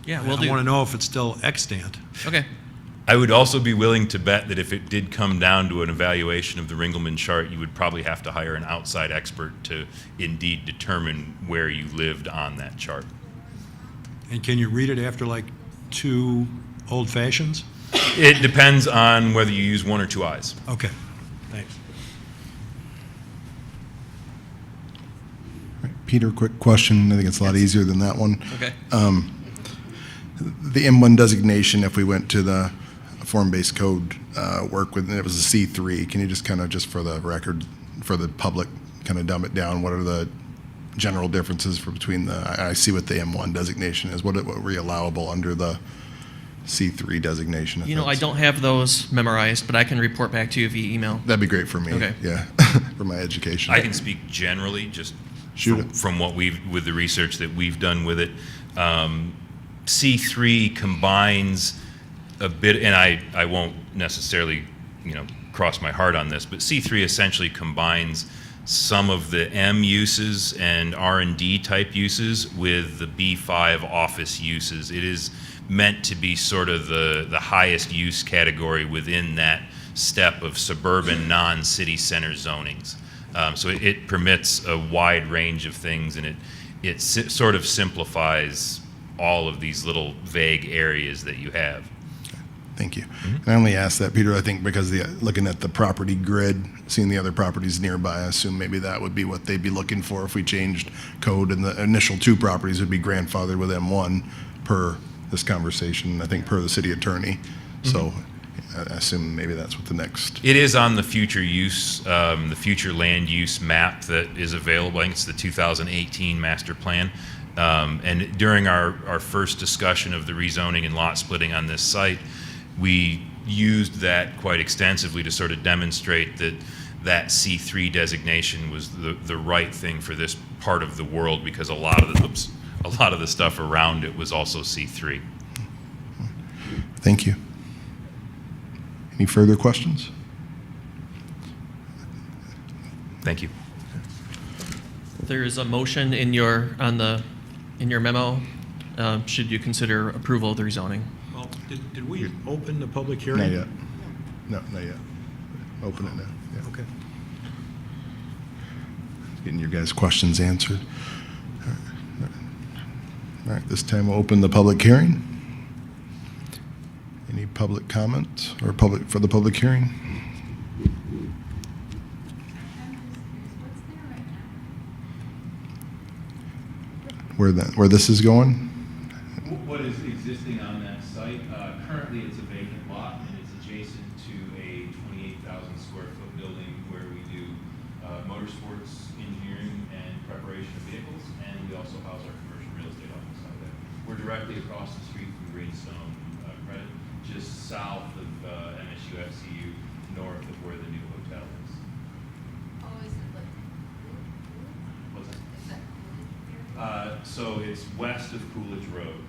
Yeah, I we'll do. want to know if it's still extant. Okay. I would also be willing to bet that if it did come down to an evaluation of the Ringelmann chart, you would probably have to hire an outside expert to indeed determine where you lived on that chart. And can you read it after like 2 old fashions? It depends on whether you use 1 or 2 eyes. Okay, thanks. Peter, quick question. I think it's a lot easier than that one. Okay. The M1 designation, if we went to the form-based code work with, and it was a C3, can you just kind of, just for the record, for the public, kind of dumb it down? What are the general differences between I see what the M1 designation is. What were we allowable under the C3 designation? if You know, I that's- don't have those memorized, but I can report back to you via email. That'd be great for me. Okay. Yeah, for my education. I can speak generally, just Shoot from, it. from what with the research that we've done with it. C3 combines a bit, and I won't necessarily, cross my heart on this, but C3 essentially combines some of the M uses and R&D type uses with the B5 office uses. It is meant to be sort of the highest use category within that step of suburban non-city center zonings. So it permits a wide range of things, and it sort of simplifies all of these little vague areas that you have. Thank you. And I only asked that, Peter, I think because looking at the property grid, seeing the other properties nearby, I assume maybe that would be what they'd be looking for if we changed code, and the initial 2 properties would be grandfathered with M1 per this conversation, I think per the city attorney. So I assume maybe that's what the next. It is on the future use, the future land use map that is available. I think it's the 2018 master plan. And during our first discussion of the rezoning and lot splitting on this site, we used that quite extensively to sort of demonstrate that C3 designation was the right thing for this part of the world, because a lot of the stuff around it was also C3. Thank you. Any further questions? Thank you. There is a motion in your memo. Should you consider approval of the rezoning? Well, did we open the public hearing? Not yet. No, not yet. Open it now. Yeah. Okay. Getting your guys' questions answered. All right, this time we'll open the public hearing. Any public comment or for the public hearing? Where this is going? What is existing on that site? Currently, it's a vacant lot, and it's adjacent to a 28,000 square foot building where we do motorsports engineering and preparation of vehicles, and we also house our commercial real estate office out there. We're directly across the street from Greenstone Credit, just south of MSU FCU, north of where the new hotel is. Oh, is it like, What's that? is that Coolidge? So it's west of Coolidge Road.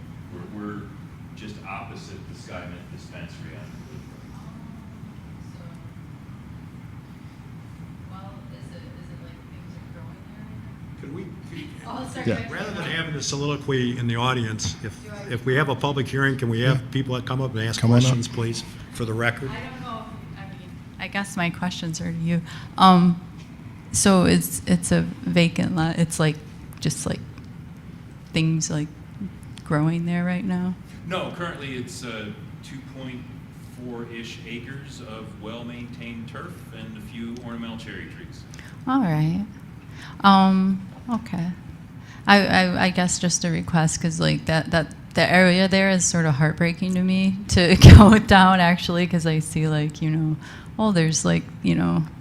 We're just opposite the Skymint dispensary on Coolidge Road. So, well, is it like things are growing there? Could we, Oh, sorry. Yeah. rather than having a soliloquy in the audience, if we have a public hearing, can we have people that come up and ask Come on up. questions, please, for the record? I don't know, I guess my questions are to you. So it's a vacant lot, it's like, just like, things like growing there right now? No, currently it's 2.4-ish acres of well-maintained turf and a few ornamental cherry trees. All right. Okay. I guess just a request, because like that the area there is sort of heartbreaking to me to go down, actually, because I see like, there's like,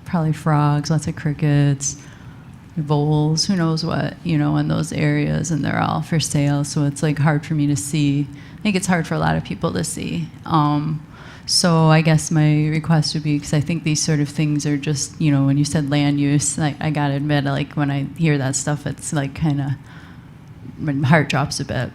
probably frogs, lots of crickets, voles, who knows what, in those areas, and they're all for sale. So it's like hard for me to see. I think it's hard for a lot of people to see. So I guess my request would be, because I think these sort of things are just, you know, when you said land use, I gotta admit, like when I hear that stuff, it's like kind of, my heart drops a bit.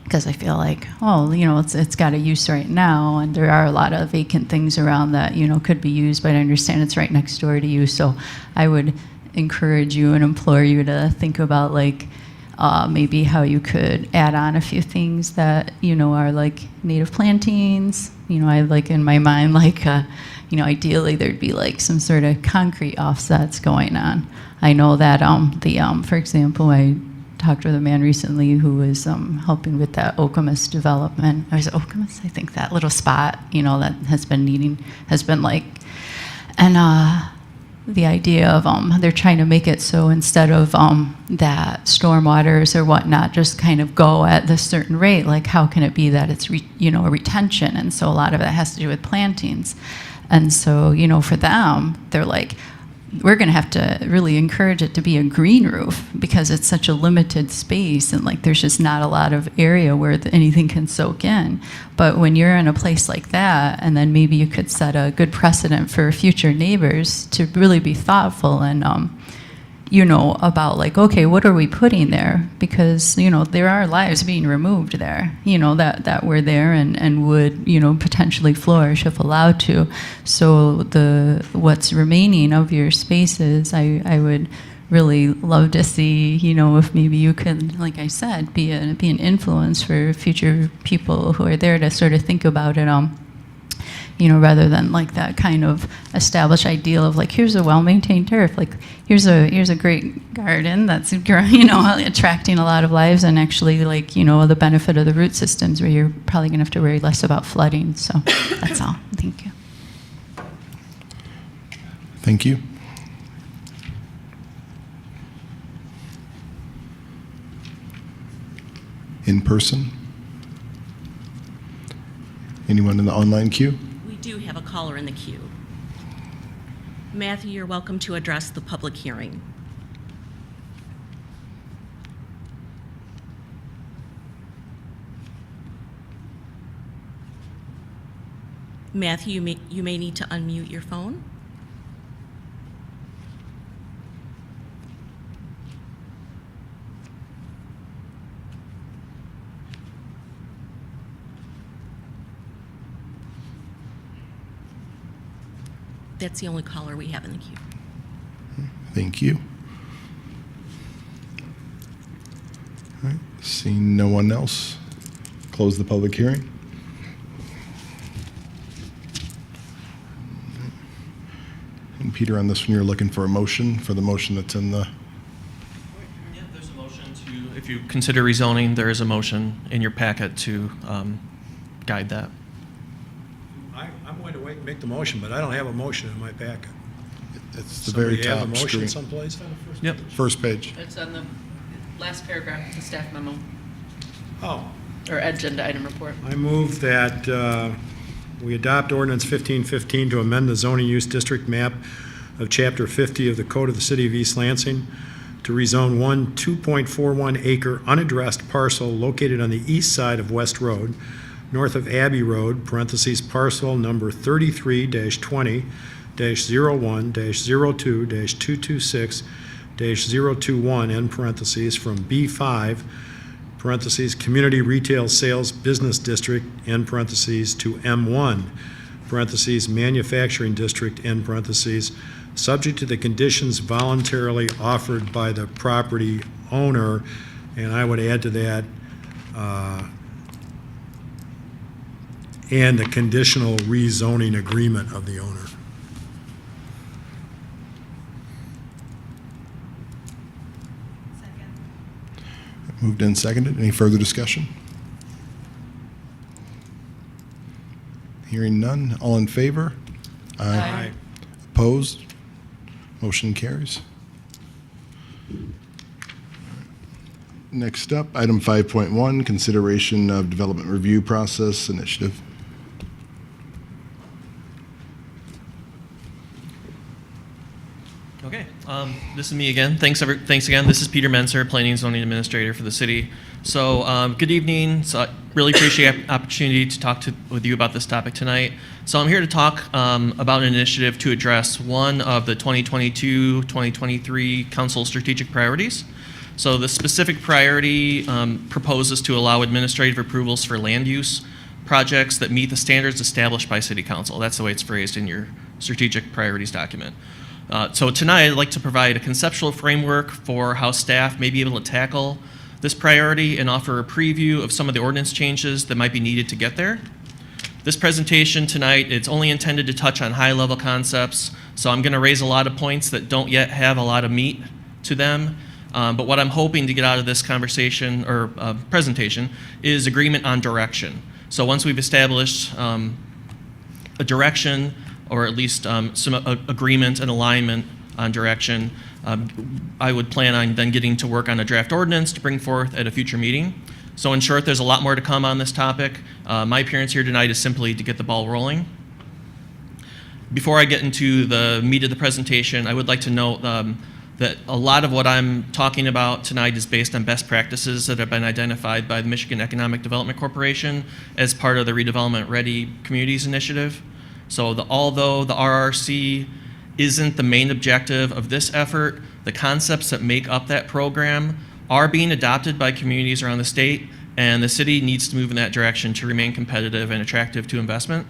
Because I feel like, oh, you know, it's got a use right now, and there are a lot of vacant things around that, you know, could be used, but I understand it's right next door to you. So I would encourage you and implore you to think about, like, maybe how you could add on a few things that, you know, are like native plantings. You know, I like in my mind, like, you know, ideally there'd be like some sort of concrete offsets going on. I know that for example, I talked with a man recently who was helping with that Okemos development. Or is it Okemos? I think that little spot, you know, that has been like, and the idea of they're trying to make it so instead of that stormwaters or whatnot just kind of go at this certain rate, like how can it be that it's you know, a retention? And so a lot of it has to do with plantings. And so, you know, for them, they're like, we're going to have to really encourage it to be a green roof because it's such a limited space and like there's just not a lot of area where anything can soak in. But when you're in a place like that, and then maybe you could set a good precedent for future neighbors to really be thoughtful and you know, about like, okay, what are we putting there? Because, you know, there are lives being removed there, you know, that were there and would, you know, potentially flourish if allowed to. So what's remaining of your spaces, I would really love to see, you know, if maybe you could, like I said, be an influence for future people who are there to sort of think about it, you know, rather than like that kind of established ideal of like, here's a well-maintained turf, like here's a great garden that's, you know, attracting a lot of lives and actually like, you know, the benefit of the root systems where you're probably gonna have to worry less about flooding. So that's all. Thank you. Thank you. In person? Anyone in the online queue? We do have a caller in the queue. Matthew, you're welcome to address the public hearing. Matthew, you may need to unmute your phone. That's the only caller we have in the queue. Thank you. All right, seeing no one else, close the public hearing. And Peter, on this one, you're looking for a motion for the motion that's in the... Yeah, there's a motion to, if you consider rezoning, there is a motion in your packet to guide that. I'm going to wait and make the motion, but I don't have a motion in my packet. It's the very Somebody have a top motion screen. someplace? Yep. First page. It's on the last paragraph of the staff memo, Oh, or agenda item report. I move that we adopt ordinance 1515 to amend the zoning use district map of Chapter 50 of the Code of the City of East Lansing to rezone one 2.41 acre unaddressed parcel located on the east side of West Road, north of Abbey Road, parentheses, parcel number 33-20-01-02-226-021, end parentheses, from B5, parentheses, Community Retail Sales Business District, end parentheses, to M1, parentheses, Manufacturing District, end parentheses, subject to the conditions voluntarily offered by the property owner, and I would add to that, and the conditional rezoning agreement of the owner. Moved and seconded. Any further discussion? Hearing none. All in favor? Aye. Opposed? Motion carries. Next up, item 5.1, consideration of development review process initiative. Okay. This is me again. Thanks again. This is Peter Menser, Planning and Zoning Administrator for the city. So good evening. So I really appreciate the opportunity to talk with you about this topic tonight. So I'm here to talk about an initiative to address one of the 2022-2023 Council strategic priorities. So the specific priority proposes to allow administrative approvals for land use projects that meet the standards established by City Council. That's the way it's phrased in your strategic priorities document. So tonight I'd like to provide a conceptual framework for how staff may be able to tackle this priority and offer a preview of some of the ordinance changes that might be needed to get there. This presentation tonight, it's only intended to touch on high-level concepts, so I'm going to raise a lot of points that don't yet have a lot of meat to them. But what I'm hoping to get out of this conversation or presentation is agreement on direction. So once we've established a direction, or at least some agreement and alignment on direction, I would plan on then getting to work on a draft ordinance to bring forth at a future meeting. So in short, there's a lot more to come on this topic. My appearance here tonight is simply to get the ball rolling. Before I get into the meat of the presentation, I would like to note that a lot of what I'm talking about tonight is based on best practices that have been identified by the Michigan Economic Development Corporation as part of the Redevelopment Ready Communities Initiative. So although the RRC isn't the main objective of this effort, the concepts that make up that program are being adopted by communities around the state, and the city needs to move in that direction to remain competitive and attractive to investment.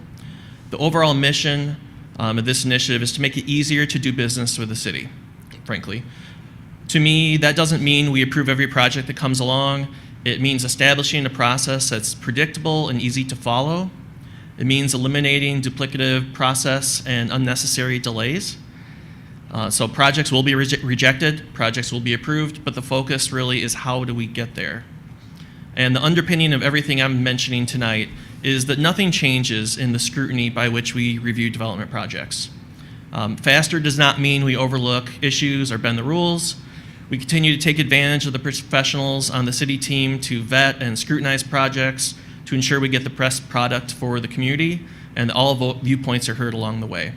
The overall mission of this initiative is to make it easier to do business with the city, frankly. To me, that doesn't mean we approve every project that comes along. It means establishing a process that's predictable and easy to follow. It means eliminating duplicative process and unnecessary delays. So projects will be rejected, projects will be approved, but the focus really is how do we get there? And the underpinning of everything I'm mentioning tonight is that nothing changes in the scrutiny by which we review development projects. Faster does not mean we overlook issues or bend the rules. We continue to take advantage of the professionals on the city team to vet and scrutinize projects to ensure we get the best product for the community, and all viewpoints are heard along the way.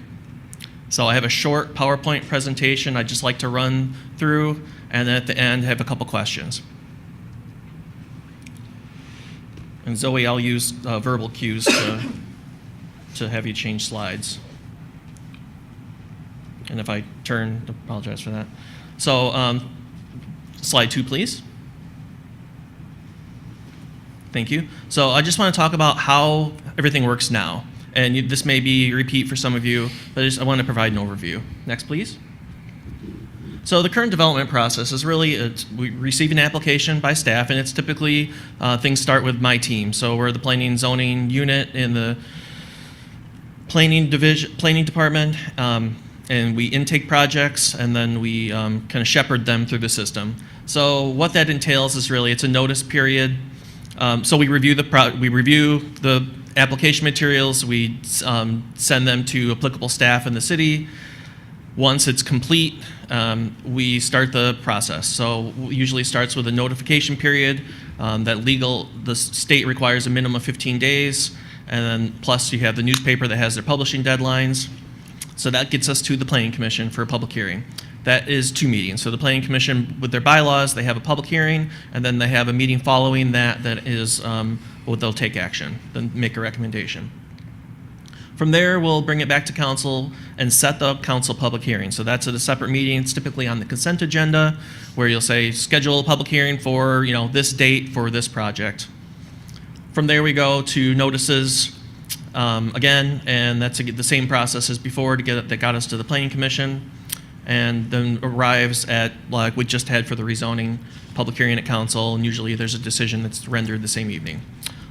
So I have a short PowerPoint presentation I'd just like to run through, and then at the end have a couple questions. And Zoe, I'll use verbal cues to have you change slides. And if I turn, I apologize for that. So slide 2, please. Thank you. So I just want to talk about how everything works now. And this may be a repeat for some of you, but I want to provide an overview. Next, please. So the current development process is really, we receive an application by staff, and it's typically, things start with my team. So we're the planning and zoning unit in the planning department, and we intake projects, and then we kind of shepherd them through the system. So what that entails is really, it's a notice period. So we review the application materials, we send them to applicable staff in the city. Once it's complete, we start the process. So it usually starts with a notification period the state requires a minimum of 15 days, and then plus you have the newspaper that has their publishing deadlines. So that gets us to the Planning Commission for a public hearing. That is 2 meetings. So the Planning Commission, with their bylaws, they have a public hearing, and then they have a meeting following that is well, they'll take action, then make a recommendation. From there, we'll bring it back to council and set the council public hearing. So that's at a separate meeting. It's typically on the consent agenda, where you'll say, schedule a public hearing for this date for this project. From there, we go to notices again, and that's the same process as before that got us to the Planning Commission, and then arrives at, like we just had for the rezoning, public hearing at council, and usually there's a decision that's rendered the same evening.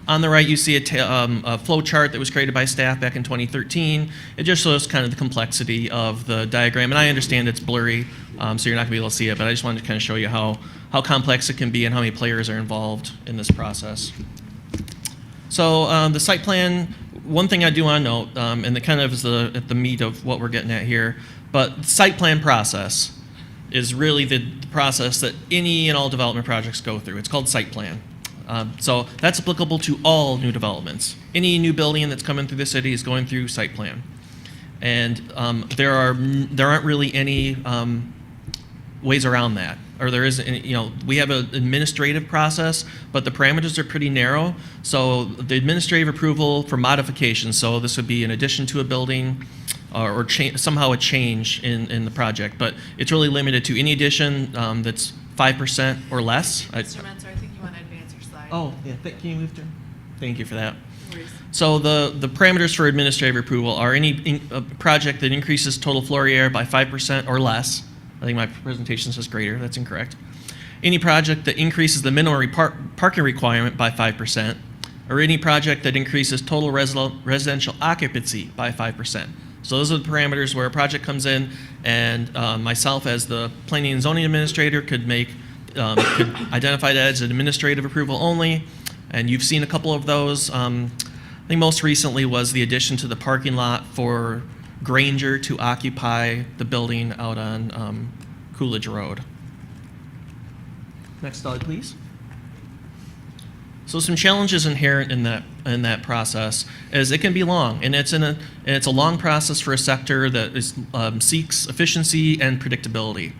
On the right, you see a flow chart that was created by staff back in 2013. It just shows kind of the complexity of the diagram, and I understand it's blurry, so you're not gonna be able to see it, but I just wanted to kind of show you how complex it can be and how many players are involved in this process. So the site plan, one thing I do want to note, and it kind of is at the meat of what we're getting at here, but the site plan process is really the process that any and all development projects go through. It's called site plan. So that's applicable to all new developments. Any new building that's coming through the city is going through site plan. And there aren't really any ways around that, or there isn't, we have an administrative process, but the parameters are pretty narrow. So the administrative approval for modifications, so this would be in addition to a building or somehow a change in the project, but it's really limited to any addition that's 5% or less. Mr. Mentor, I think you want to advance your slide. Oh, yeah, can you move to? Thank you for that. So the parameters for administrative approval are any project that increases total floor area by 5% or less. I think my presentation says greater, that's incorrect. Any project that increases the minimum parking requirement by 5%, or any project that increases total residential occupancy by 5%. So those are the parameters where a project comes in, and myself as the planning and zoning administrator could could identify that as an administrative approval only, and you've seen a couple of those. I think most recently was the addition to the parking lot for Granger to occupy the building out on Coolidge Road. Next slide, please. So some challenges inherent in that process is it can be long, and it's a long process for a sector that seeks efficiency and predictability,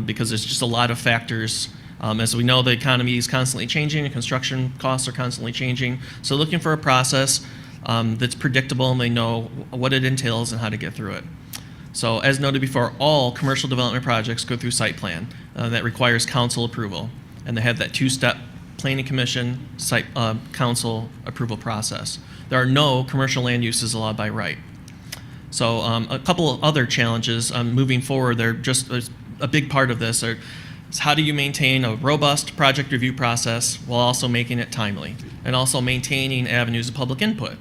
because there's just a lot of factors. As we know, the economy is constantly changing, and construction costs are constantly changing. So looking for a process that's predictable, and they know what it entails and how to get through it. So as noted before, all commercial development projects go through site plan that requires council approval, and they have that two-step planning commission site council approval process. There are no commercial land uses allowed by right. So a couple of other challenges moving forward, they're just a big part of this is how do you maintain a robust project review process while also making it timely, and also maintaining avenues of public input.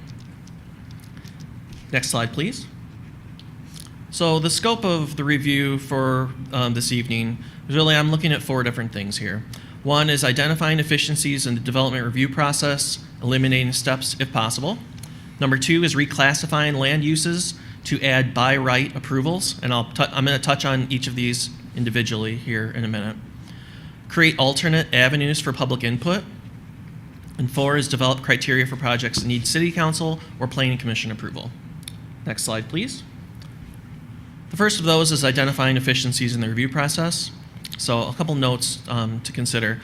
Next slide, please. So the scope of the review for this evening is really, I'm looking at 4 different things here. One is identifying efficiencies in the development review process, eliminating steps if possible. Number 2 is reclassifying land uses to add by right approvals, and I'm going to touch on each of these individually here in a minute. Create alternate avenues for public input. And 4 is develop criteria for projects that need city council or planning commission approval. Next slide, please. The first of those is identifying efficiencies in the review process. So a couple notes to consider.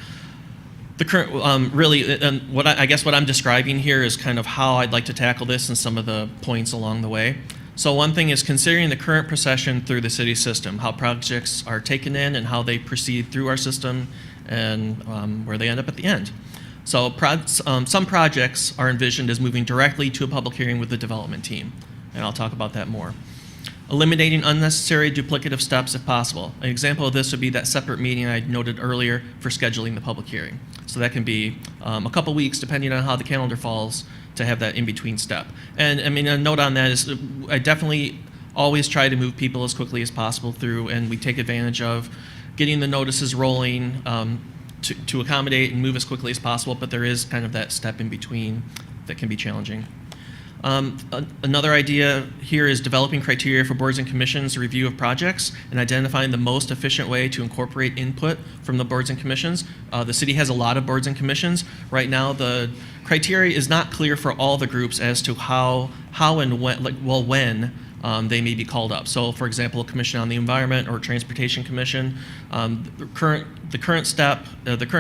The current, I guess what I'm describing here is kind of how I'd like to tackle this and some of the points along the way. So one thing is considering the current procession through the city system, how projects are taken in and how they proceed through our system, and where they end up at the end. So some projects are envisioned as moving directly to a public hearing with the development team, and I'll talk about that more. Eliminating unnecessary duplicative steps if possible. An example of this would be that separate meeting I noted earlier for scheduling the public hearing. So that can be a couple weeks depending on how the calendar falls to have that in-between step. And I mean, a note on that is I definitely always try to move people as quickly as possible through, and we take advantage of getting the notices rolling to accommodate and move as quickly as possible, but there is kind of that step in between that can be challenging. Another idea here is developing criteria for boards and commissions review of projects and identifying the most efficient way to incorporate input from the boards and commissions. The city has a lot of boards and commissions. Right now, the criteria is not clear for all the groups as to how and when they may be called up. So, for example, a commission on the environment or transportation commission, the current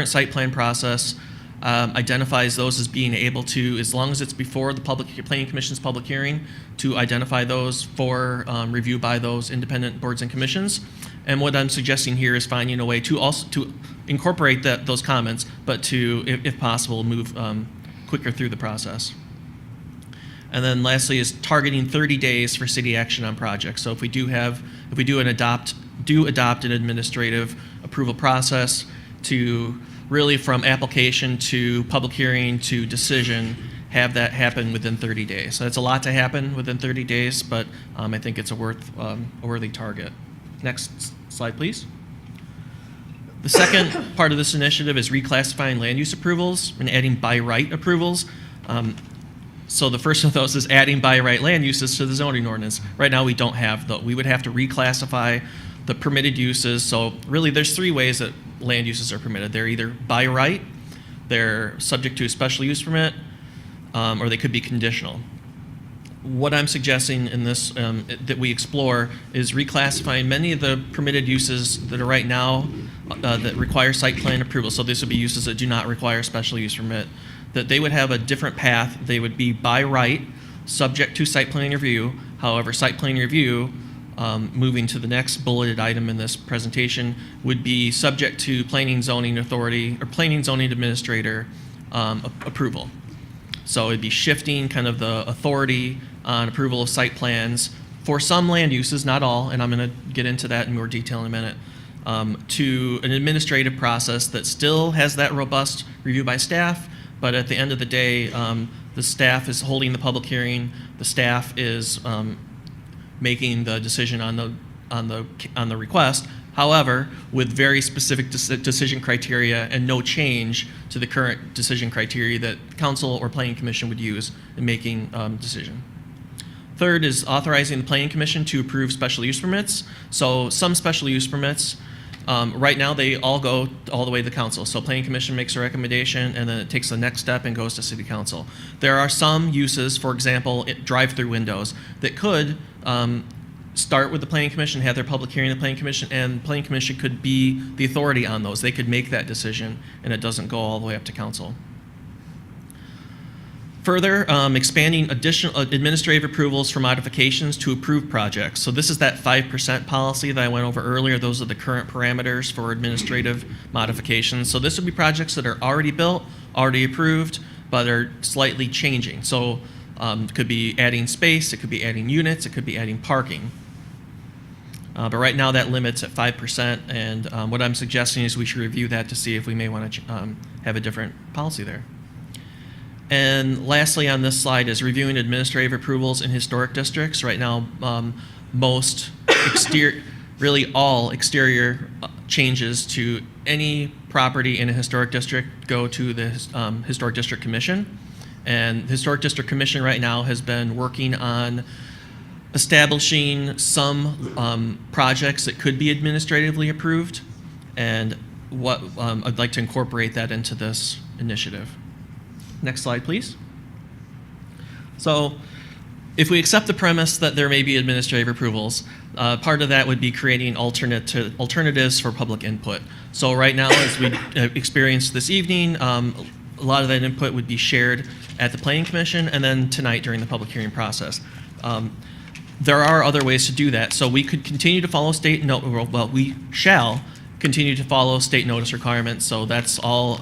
site plan process identifies those as being able to, as long as it's before the planning commission's public hearing, to identify those for review by those independent boards and commissions. And what I'm suggesting here is finding a way to also to incorporate those comments, but to, if possible, move quicker through the process. And then lastly is targeting 30 days for city action on projects. So if we do adopt an administrative approval process to really from application to public hearing to decision, have that happen within 30 days. So it's a lot to happen within 30 days, but I think it's a worthy target. Next slide, please. The second part of this initiative is reclassifying land use approvals and adding by right approvals. So the first of those is adding by right land uses to the zoning ordinance. Right now we don't have those. We would have to reclassify the permitted uses. So really there's 3 ways that land uses are permitted. They're either by right, they're subject to a special use permit, or they could be conditional. what I'm suggesting in this, that we explore, is reclassifying many of the permitted uses that are right now that require site plan approval. So this would be uses that do not require special use permit, that they would have a different path. They would be by right, subject to site plan review. However, site plan review, moving to the next bulleted item in this presentation, would be subject to planning zoning authority or planning zoning administrator approval. So it'd be shifting kind of the authority on approval of site plans for some land uses, not all, and I'm going to get into that in more detail in a minute, to an administrative process that still has that robust review by staff, but at the end of the day, the staff is holding the public hearing, the staff is making the decision on the request. However, with very specific decision criteria and no change to the current decision criteria that council or planning commission would use in making decision. Third is authorizing the planning commission to approve special use permits. So some special use permits, right now they all go all the way to the council. So planning commission makes a recommendation and then it takes the next step and goes to city council. There are some uses, for example, drive-through windows, that could start with the planning commission, have their public hearing in the planning commission, and the planning commission could be the authority on those. They could make that decision and it doesn't go all the way up to council. Further, expanding additional administrative approvals for modifications to approved projects. So this is that 5% policy that I went over earlier. Those are the current parameters for administrative modifications. So this would be projects that are already built, already approved, but are slightly changing. So it could be adding space, it could be adding units, it could be adding parking. But right now that limit's at 5%, and what I'm suggesting is we should review that to see if we may want to have a different policy there. And lastly on this slide is reviewing administrative approvals in historic districts. Right now, most really all exterior changes to any property in a historic district go to the Historic District Commission. And the Historic District Commission right now has been working on establishing some projects that could be administratively approved, and what I'd like to incorporate that into this initiative. Next slide, please. So if we accept the premise that there may be administrative approvals, part of that would be creating alternatives for public input. So right now, as we experienced this evening, a lot of that input would be shared at the Planning Commission and then tonight during the public hearing process. There are other ways to do that. So we could continue to follow we shall continue to follow state notice requirements. So that's all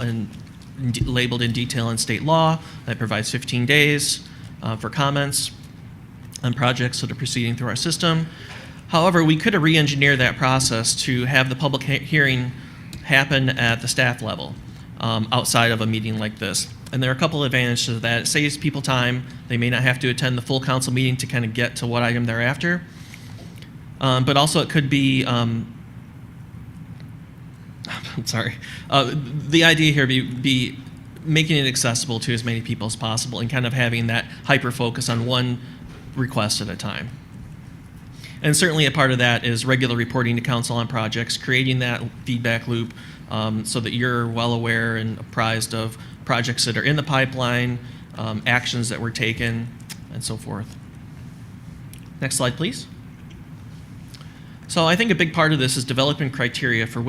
labeled in detail in state law. That provides 15 days for comments on projects that are proceeding through our system. However, we could re-engineer that process to have the public hearing happen at the staff level outside of a meeting like this. And there are a couple of advantages to that. It saves people time. They may not have to attend the full council meeting to kind of get to what item they're after. But also it could be, I'm sorry. The idea here be making it accessible to as many people as possible and kind of having that hyper-focus on one request at a time. And certainly a part of that is regular reporting to council on projects, creating that feedback loop so that you're well aware and apprised of projects that are in the pipeline, actions that were taken, and so forth. Next slide, please. So I think a big part of this is developing criteria for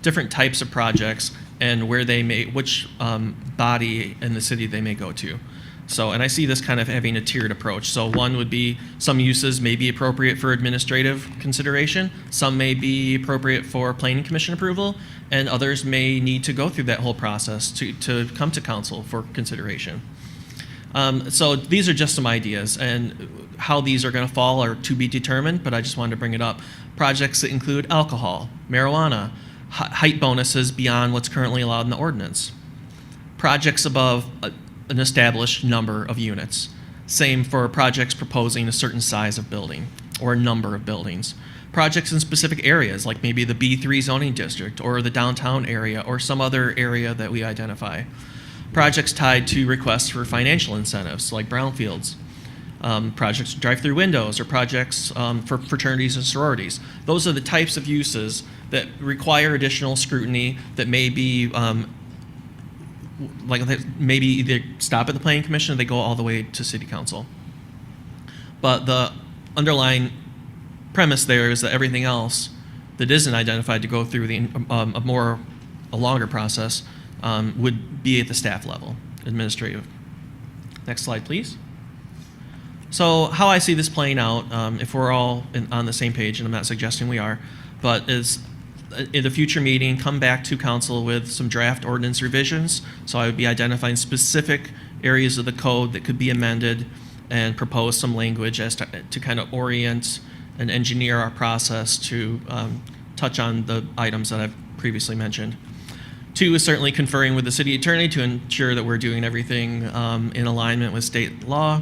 different types of projects and where which body in the city they may go to. So, and I see this kind of having a tiered approach. So one would be some uses may be appropriate for administrative consideration, some may be appropriate for planning commission approval, and others may need to go through that whole process to come to council for consideration. So these are just some ideas, and how these are going to fall are to be determined, but I just wanted to bring it up. Projects that include alcohol, marijuana, height bonuses beyond what's currently allowed in the ordinance. Projects above an established number of units. Same for projects proposing a certain size of building or a number of buildings. Projects in specific areas, like maybe the B3 zoning district or the downtown area or some other area that we identify. Projects tied to requests for financial incentives, like brownfields. Projects drive-through windows or projects for fraternities and sororities. Those are the types of uses that require additional scrutiny that may be maybe either stop at the planning commission or they go all the way to city council. But the underlying premise there is that everything else that isn't identified to go through a longer process would be at the staff level, administrative. Next slide, please. So how I see this playing out, if we're all on the same page, and I'm not suggesting we are, but is in a future meeting, come back to council with some draft ordinance revisions. So I would be identifying specific areas of the code that could be amended and propose some language as to kind of orient and engineer our process to touch on the items that I've previously mentioned. 2 is certainly conferring with the city attorney to ensure that we're doing everything in alignment with state law.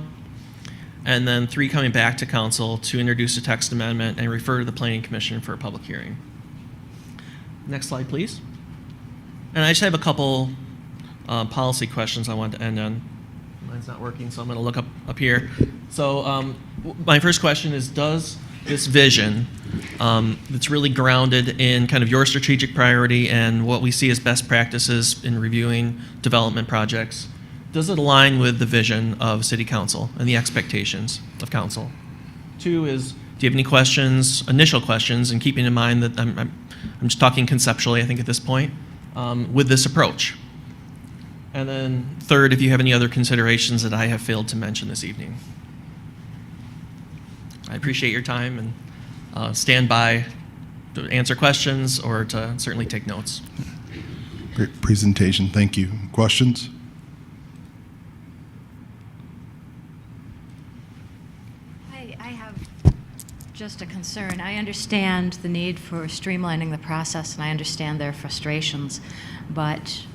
And then 3, coming back to council to introduce a text amendment and refer to the planning commission for a public hearing. Next slide, please. And I just have a couple policy questions I want to end on. Mine's not working, so I'm going to look up here. So my first question is, does this vision that's really grounded in kind of your strategic priority and what we see as best practices in reviewing development projects, does it align with the vision of City Council and the expectations of Council? 2 is, do you have any questions, initial questions, and keeping in mind that I'm just talking conceptually, I think, at this point, with this approach? And then 3rd, if you have any other considerations that I have failed to mention this evening. I appreciate your time and stand by to answer questions or to certainly take notes. Great presentation, thank you. Questions? I have just a concern. I understand the need for streamlining the process, and I understand their frustrations, but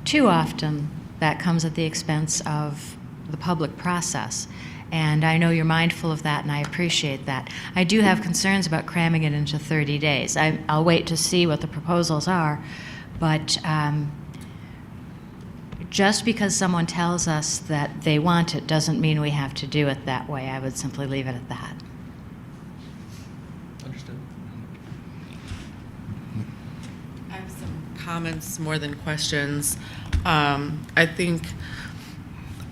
too often that comes at the expense of the public process. And I know you're mindful of that, and I appreciate that. I do have concerns about cramming it into 30 days. I'll wait to see what the proposals are, but just because someone tells us that they want it doesn't mean we have to do it that way. I would simply leave it at that. Understood. I have some comments more than questions. I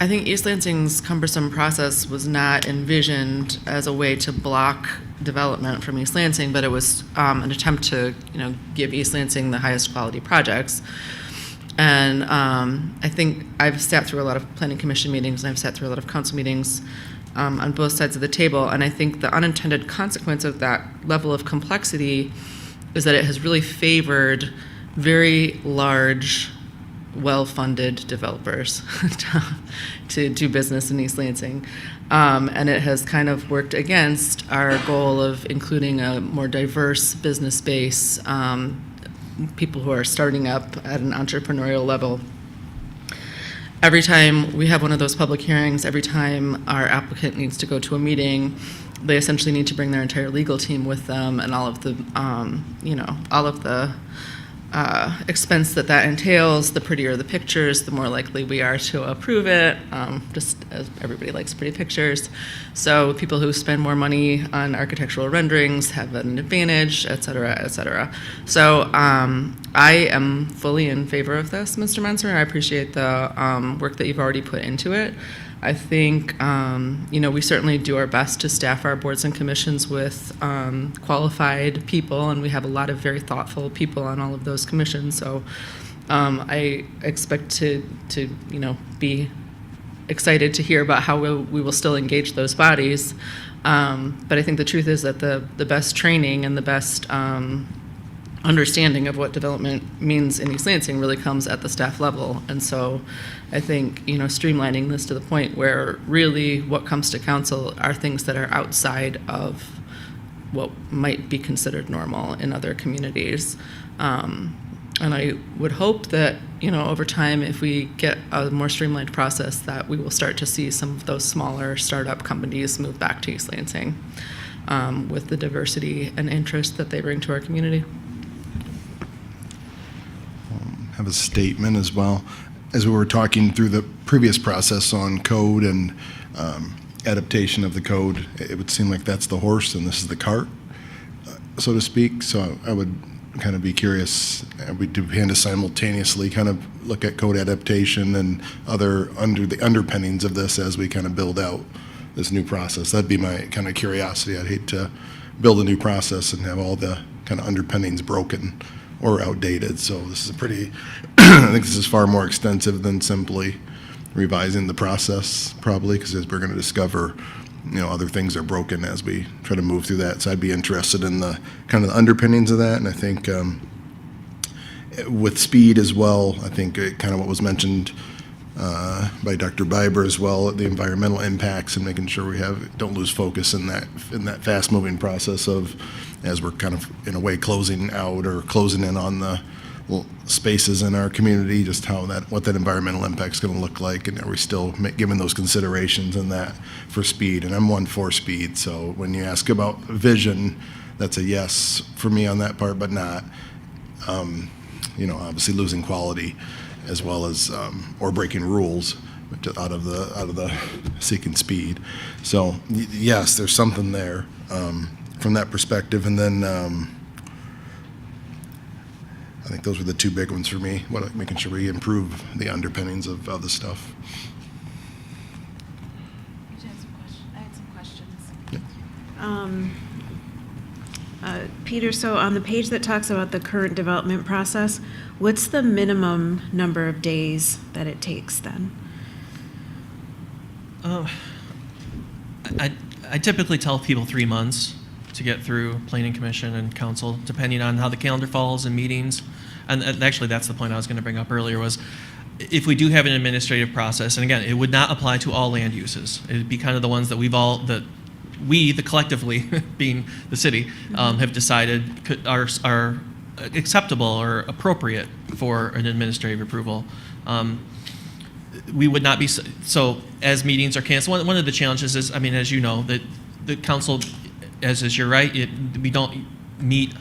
think East Lansing's cumbersome process was not envisioned as a way to block development from East Lansing, but it was an attempt to, give East Lansing the highest quality projects. And I think I've sat through a lot of planning commission meetings, and I've sat through a lot of council meetings on both sides of the table. And I think the unintended consequence of that level of complexity is that it has really favored very large, well-funded developers to do business in East Lansing. And it has kind of worked against our goal of including a more diverse business base, people who are starting up at an entrepreneurial level. Every time we have one of those public hearings, every time our applicant needs to go to a meeting, they essentially need to bring their entire legal team with them, and all of the, expense that entails. The prettier the pictures, the more likely we are to approve it, just as everybody likes pretty pictures. So people who spend more money on architectural renderings have an advantage, et cetera, et cetera. So I am fully in favor of this, Mr. Menser. I appreciate the work that you've already put into it. I think, we certainly do our best to staff our boards and commissions with qualified people, and we have a lot of very thoughtful people on all of those commissions. So I expect to be excited to hear about how we will still engage those bodies. But I think the truth is that the best training and the best understanding of what development means in East Lansing really comes at the staff level. And so I think, streamlining this to the point where really what comes to council are things that are outside of what might be considered normal in other communities. And I would hope that, over time, if we get a more streamlined process, that we will start to see some of those smaller startup companies move back to East Lansing with the diversity and interest that they bring to our community. Have a statement as well. As we were talking through the previous process on code and adaptation of the code, it would seem like that's the horse and this is the cart, so to speak. So I would kind of be curious, we do plan to simultaneously kind of look at code adaptation and other the underpinnings of this as we kind of build out this new process. That'd be my kind of curiosity. I'd hate to build a new process and have all the kind of underpinnings broken or outdated. So this is a pretty, I think this is far more extensive than simply revising the process, probably, because as we're going to discover, other things are broken as we try to move through that. So I'd be interested in the kind of the underpinnings of that. And I think with speed as well, I think kind of what was mentioned by Dr. Biber as well, the environmental impacts and making sure we don't lose focus in that fast-moving process of, as we're kind of in a way closing out or closing in on the spaces in our community, just what that environmental impact is going to look like, and are we still giving those considerations and that for speed? And I'm one for speed, so when you ask about vision, that's a yes for me on that part, but not, obviously losing quality as well as or breaking rules out of the seeking speed. So yes, there's something there from that perspective, and then. I think those were the two big ones for me, making sure we improve the underpinnings of the stuff. I had some questions. Peter, so on the page that talks about the current development process, what's the minimum number of days that it takes then? I typically tell people 3 months to get through planning commission and council, depending on how the calendar falls and meetings. And actually, that's the point I was going to bring up earlier, was if we do have an administrative process, and again, it would not apply to all land uses. It would be kind of the ones that we, the collectively, being the city, have decided are acceptable or appropriate for an administrative approval. We would not be, so as meetings are canceled, one of the challenges is, as you know, that the council, as is your right, we don't meet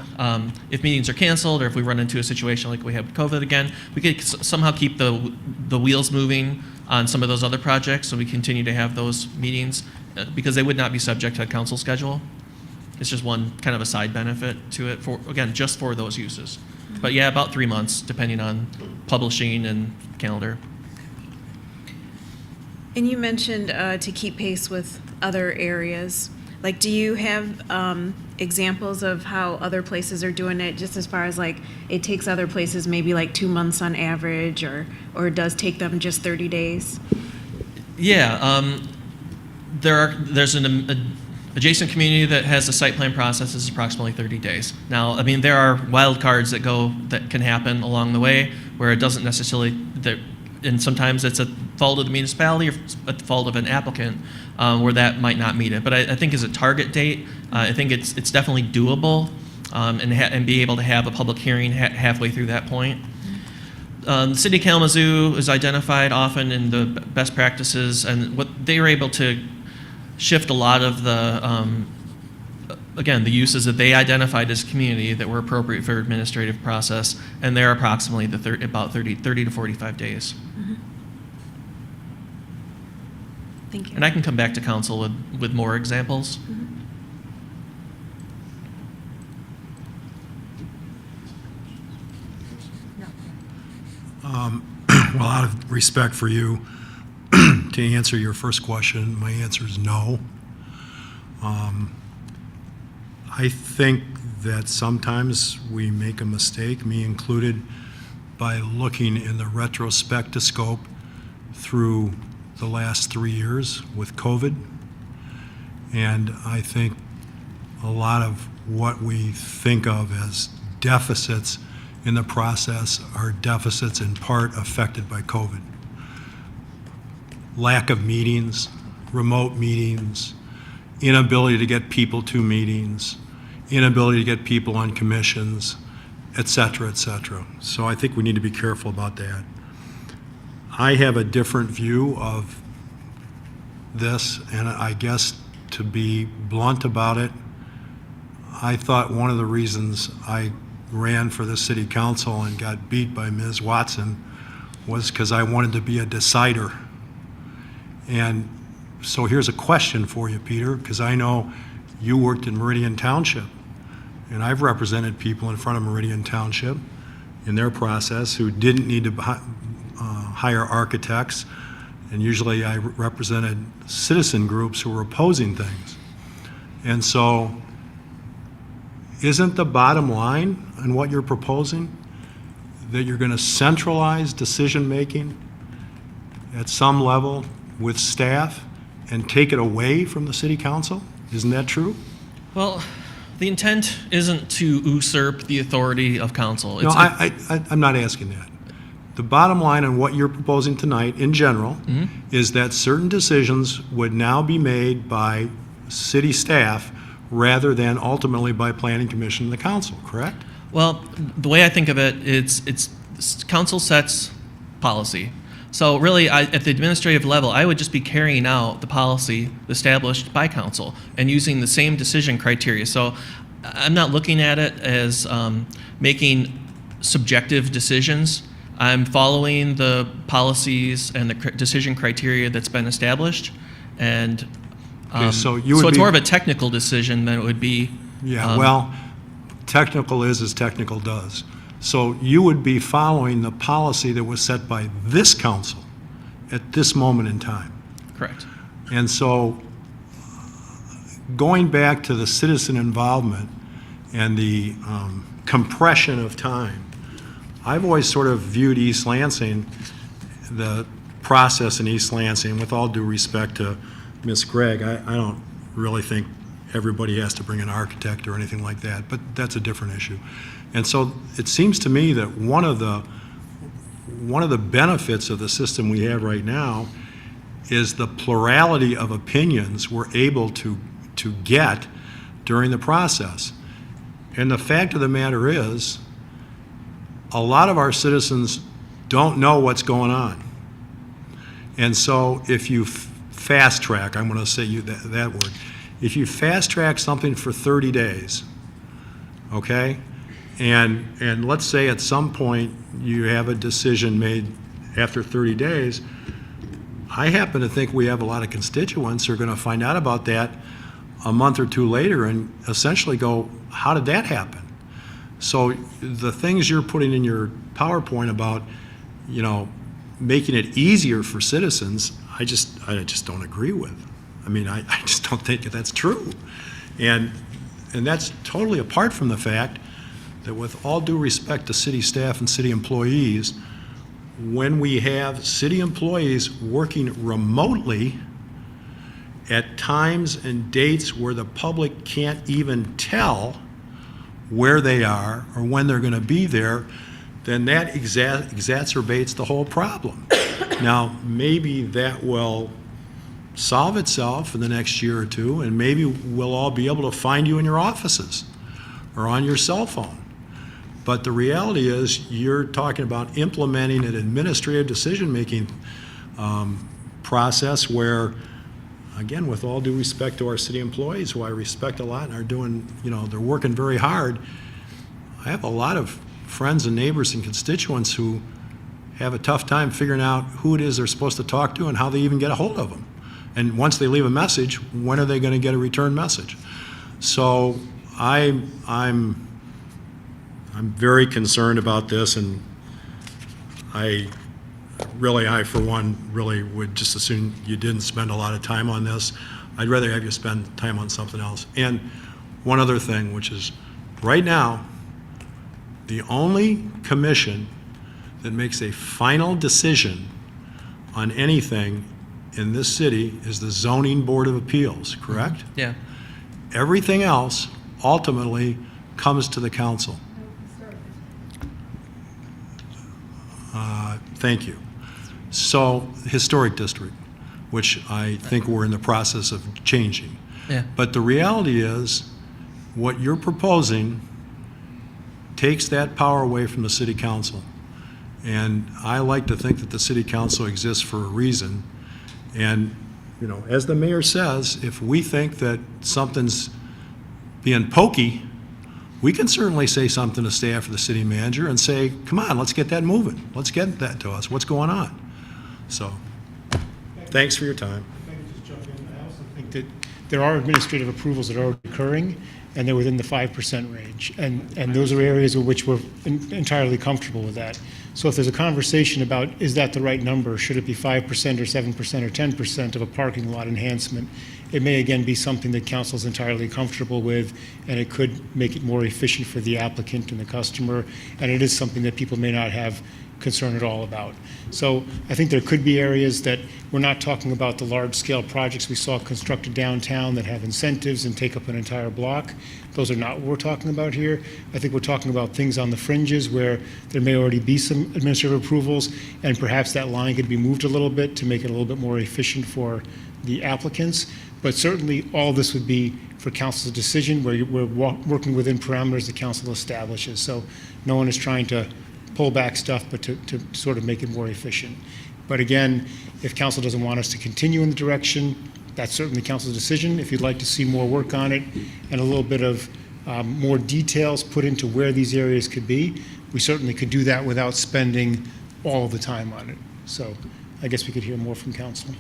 if meetings are canceled or if we run into a situation like we have with COVID again. We could somehow keep the wheels moving on some of those other projects, so we continue to have those meetings because they would not be subject to a council schedule. It's just one kind of a side benefit to it just for those uses. But yeah, about 3 months, depending on publishing and calendar. And you mentioned to keep pace with other areas. Like, do you have examples of how other places are doing it, just as far as like it takes other places maybe like 2 months on average, or it does take them just 30 days? Yeah, there's an adjacent community that has a site plan process is approximately 30 days. Now, there are wild cards that can happen along the way where it doesn't necessarily, and sometimes it's a fault of the municipality or a fault of an applicant where that might not meet it. But I think as a target date, I think it's definitely doable and be able to have a public hearing halfway through that point. The City of Kalamazoo is identified often in the best practices, and what they were able to shift a lot of the, again, the uses that they identified as community that were appropriate for administrative process, and they're approximately about 30 to 45 days. Mm-hmm. Thank you. And I can come back to council with more examples. Mm-hmm. Well, out of respect for you, to answer your first question, my answer is no. I think that sometimes we make a mistake, me included, by looking in the retrospectoscope through the last 3 years with COVID. And I think a lot of what we think of as deficits in the process are deficits in part affected by COVID. Lack of meetings, remote meetings, inability to get people to meetings, inability to get people on commissions, et cetera, et cetera. So I think we need to be careful about that. I have a different view of this, and I guess to be blunt about it, I thought one of the reasons I ran for the city council and got beat by Ms. Watson was because I wanted to be a decider. And so here's a question for you, Peter, because I know you worked in Meridian Township, and I've represented people in front of Meridian Township in their process who didn't need to hire architects, And usually I represented citizen groups who were opposing things. And so isn't the bottom line on what you're proposing that you're going to centralize decision-making at some level with staff and take it away from the city council? Isn't that true? Well, the intent isn't to usurp the authority of council. No, I'm not asking that. The bottom line on what you're proposing tonight, in general, is that certain decisions would now be made by city staff rather than ultimately by planning commission and the council, correct? Well, the way I think of it, it's council sets policy. So really, at the administrative level, I would just be carrying out the policy established by council and using the same decision criteria. So I'm not looking at it as making subjective decisions. I'm following the policies and the decision criteria that's been established. And Okay, so it's more of a technical decision than it would be. Yeah, well, technical is as technical does. So you would be following the policy that was set by this council at this moment in time. Correct. And so going back to the citizen involvement and the compression of time, I've always sort of viewed East Lansing, the process in East Lansing, with all due respect to Ms. Gregg, I don't really think everybody has to bring an architect or anything like that, but that's a different issue. And so it seems to me that one of the benefits of the system we have right now is the plurality of opinions we're able to get during the process. And the fact of the matter is, a lot of our citizens don't know what's going on. And so if you fast track, I'm going to say that word, if you fast track something for 30 days, okay, and let's say at some point you have a decision made after 30 days, I happen to think we have a lot of constituents who are going to find out about that a month or two later and essentially go, how did that happen? So the things you're putting in your PowerPoint about, you know, making it easier for citizens, I just don't agree with. I mean, I just don't think that's true. And that's totally apart from the fact that, with all due respect to city staff and city employees, when we have city employees working remotely at times and dates where the public can't even tell where they are or when they're going to be there, then that exacerbates the whole problem. Now, maybe that will solve itself in the next year or two, and maybe we'll all be able to find you in your offices or on your cell phone. But the reality is, you're talking about implementing an administrative decision-making process where, again, with all due respect to our city employees, who I respect a lot and are doing, you know, they're working very hard, I have a lot of friends and neighbors and constituents who have a tough time figuring out who it is they're supposed to talk to and how they even get a hold of them. And once they leave a message, when are they going to get a return message? So I'm very concerned about this, and I for one, really would just assume you didn't spend a lot of time on this. I'd rather have you spend time on something else. And one other thing, which is, right now, the only commission that makes a final decision on anything in this city is the Zoning Board of Appeals, correct? Yeah. Everything else ultimately comes to the council. Thank you. So, historic district, which I think we're in the process of changing. Yeah. But the reality is, what you're proposing takes that power away from the city council. And I like to think that the city council exists for a reason. And, you know, as the mayor says, if we think that something's being pokey, we can certainly say something to staff or the city manager and say, come on, let's get that moving. Let's get that to us. What's going on? So, thanks for your time. If I could just jump in, I also think that there are administrative approvals that are occurring, and they're within the 5% range. And those are areas with which we're entirely comfortable with that. So if there's a conversation about, is that the right number? Should it be 5% or 7% or 10% of a parking lot enhancement? It may again be something that council is entirely comfortable with, and it could make it more efficient for the applicant and the customer, and it is something that people may not have concern at all about. So I think there could be areas that we're not talking about the large-scale projects we saw constructed downtown that have incentives and take up an entire block. Those are not what we're talking about here. I think we're talking about things on the fringes where there may already be some administrative approvals, and perhaps that line could be moved a little bit to make it a little bit more efficient for the applicants. But certainly, all this would be for council's decision, where we're working within parameters the council establishes. So no one is trying to pull back stuff, but to sort of make it more efficient. But again, if council doesn't want us to continue in the direction, that's certainly council's decision. If you'd like to see more work on it and a little bit of more details put into where these areas could be, we certainly could do that without spending all of the time on it. So I guess we could hear more from council.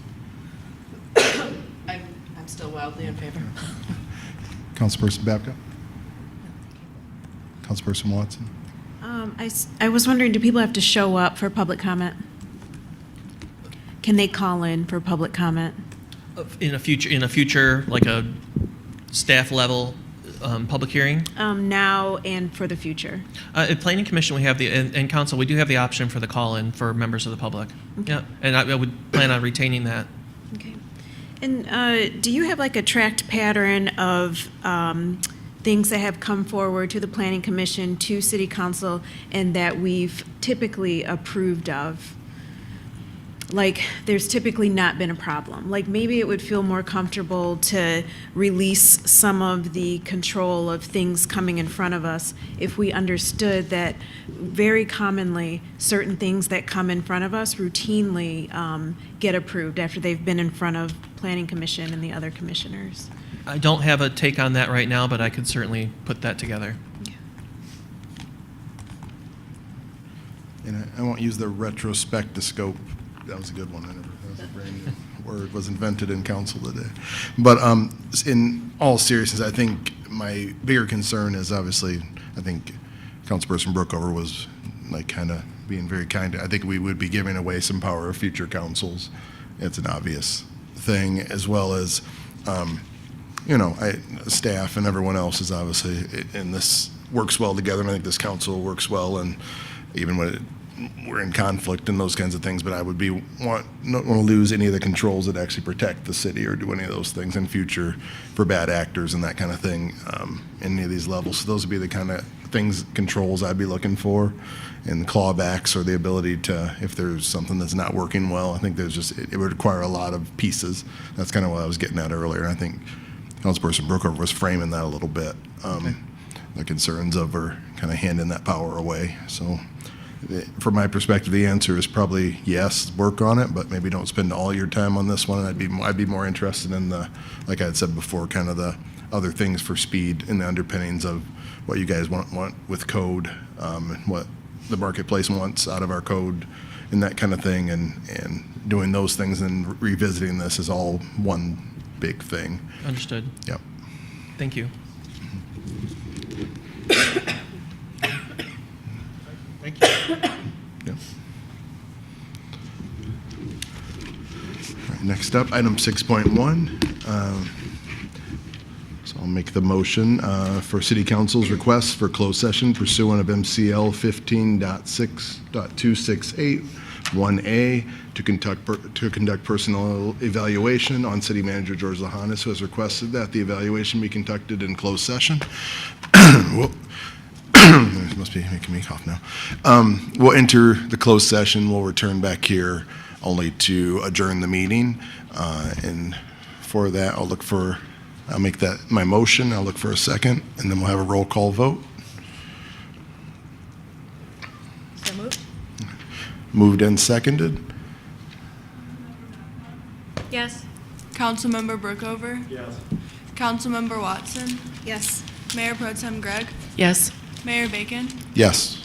I'm still wildly in favor. Councilperson Babcock? Councilperson Watson? I was wondering, do people have to show up for public comment? Can they call in for public comment? In a future, like a staff level public hearing? Now and for the future? At Planning Commission, we have and Council, we do have the option for the call-in for members of the public. Okay. Yeah, and I would plan on retaining that. Okay. And do you have like a tracked pattern of things that have come forward to the Planning Commission, to City Council, and that we've typically approved of? Like, there's typically not been a problem. Like, maybe it would feel more comfortable to release some of the control of things coming in front of us if we understood that very commonly certain things that come in front of us routinely get approved after they've been in front of Planning Commission and the other commissioners. I don't have a take on that right now, but I could certainly put that together. And I won't use the retrospectoscope. That was a good one. That was a brand new word, was invented in council today. But in all seriousness, I think my bigger concern is obviously, I think Councilperson Brookover was like kind of being very kind. I think we would be giving away some power of future councils. It's an obvious thing, as well as, staff and everyone else is obviously, and this works well together. And I think this council works well, and even when we're in conflict and those kinds of things, but I would not want to lose any of the controls that actually protect the city or do any of those things in future for bad actors and that kind of thing in any of these levels. So those would be the kind of things, controls I'd be looking for, and clawbacks or the ability to, if there's something that's not working well, I think it would require a lot of pieces. That's kind of what I was getting at earlier. I think Councilperson Brookover was framing that a little bit, the concerns of her kind of handing that power away. So from my perspective, the answer is probably yes, work on it, but maybe don't spend all your time on this one. I'd be more interested in the, like I had said before, kind of the other things for speed and the underpinnings of what you guys want with code, and what the marketplace wants out of our code and that kind of thing, and doing those things and revisiting this is all one big thing. Understood. Yep. Thank you. Thank you. Yeah. All right, next up, item 6.1. So I'll make the motion for City Council's request for closed session pursuant of MCL 15.6.268 1A to conduct personnel evaluation on City Manager George Lahanis, who has requested that the evaluation be conducted in closed session. Well, this must be making me cough now. We'll enter the closed session. We'll return back here only to adjourn the meeting. And for that, I'll make that my motion. I'll look for a second, and then we'll have a roll call vote. So moved? Moved and seconded. Yes. Councilmember Brookover? Yes. Councilmember Watson? Yes. Mayor Pro Tem Gregg? Yes. Mayor Bacon? Yes.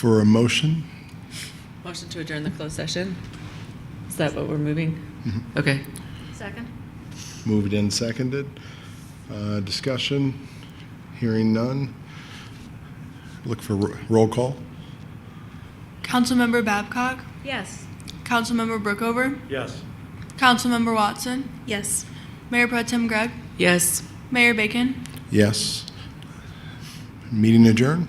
for a motion. Motion to adjourn the closed session? Is that what we're moving? Okay. Second? Moved and seconded. Discussion. Hearing none. Look for roll call. Councilmember Babcock, Yes. Councilmember Brookover, Yes. Councilmember Watson, Yes. Mayor Pro Tem Gregg, Yes. Mayor Bacon. Yes. Meeting adjourned.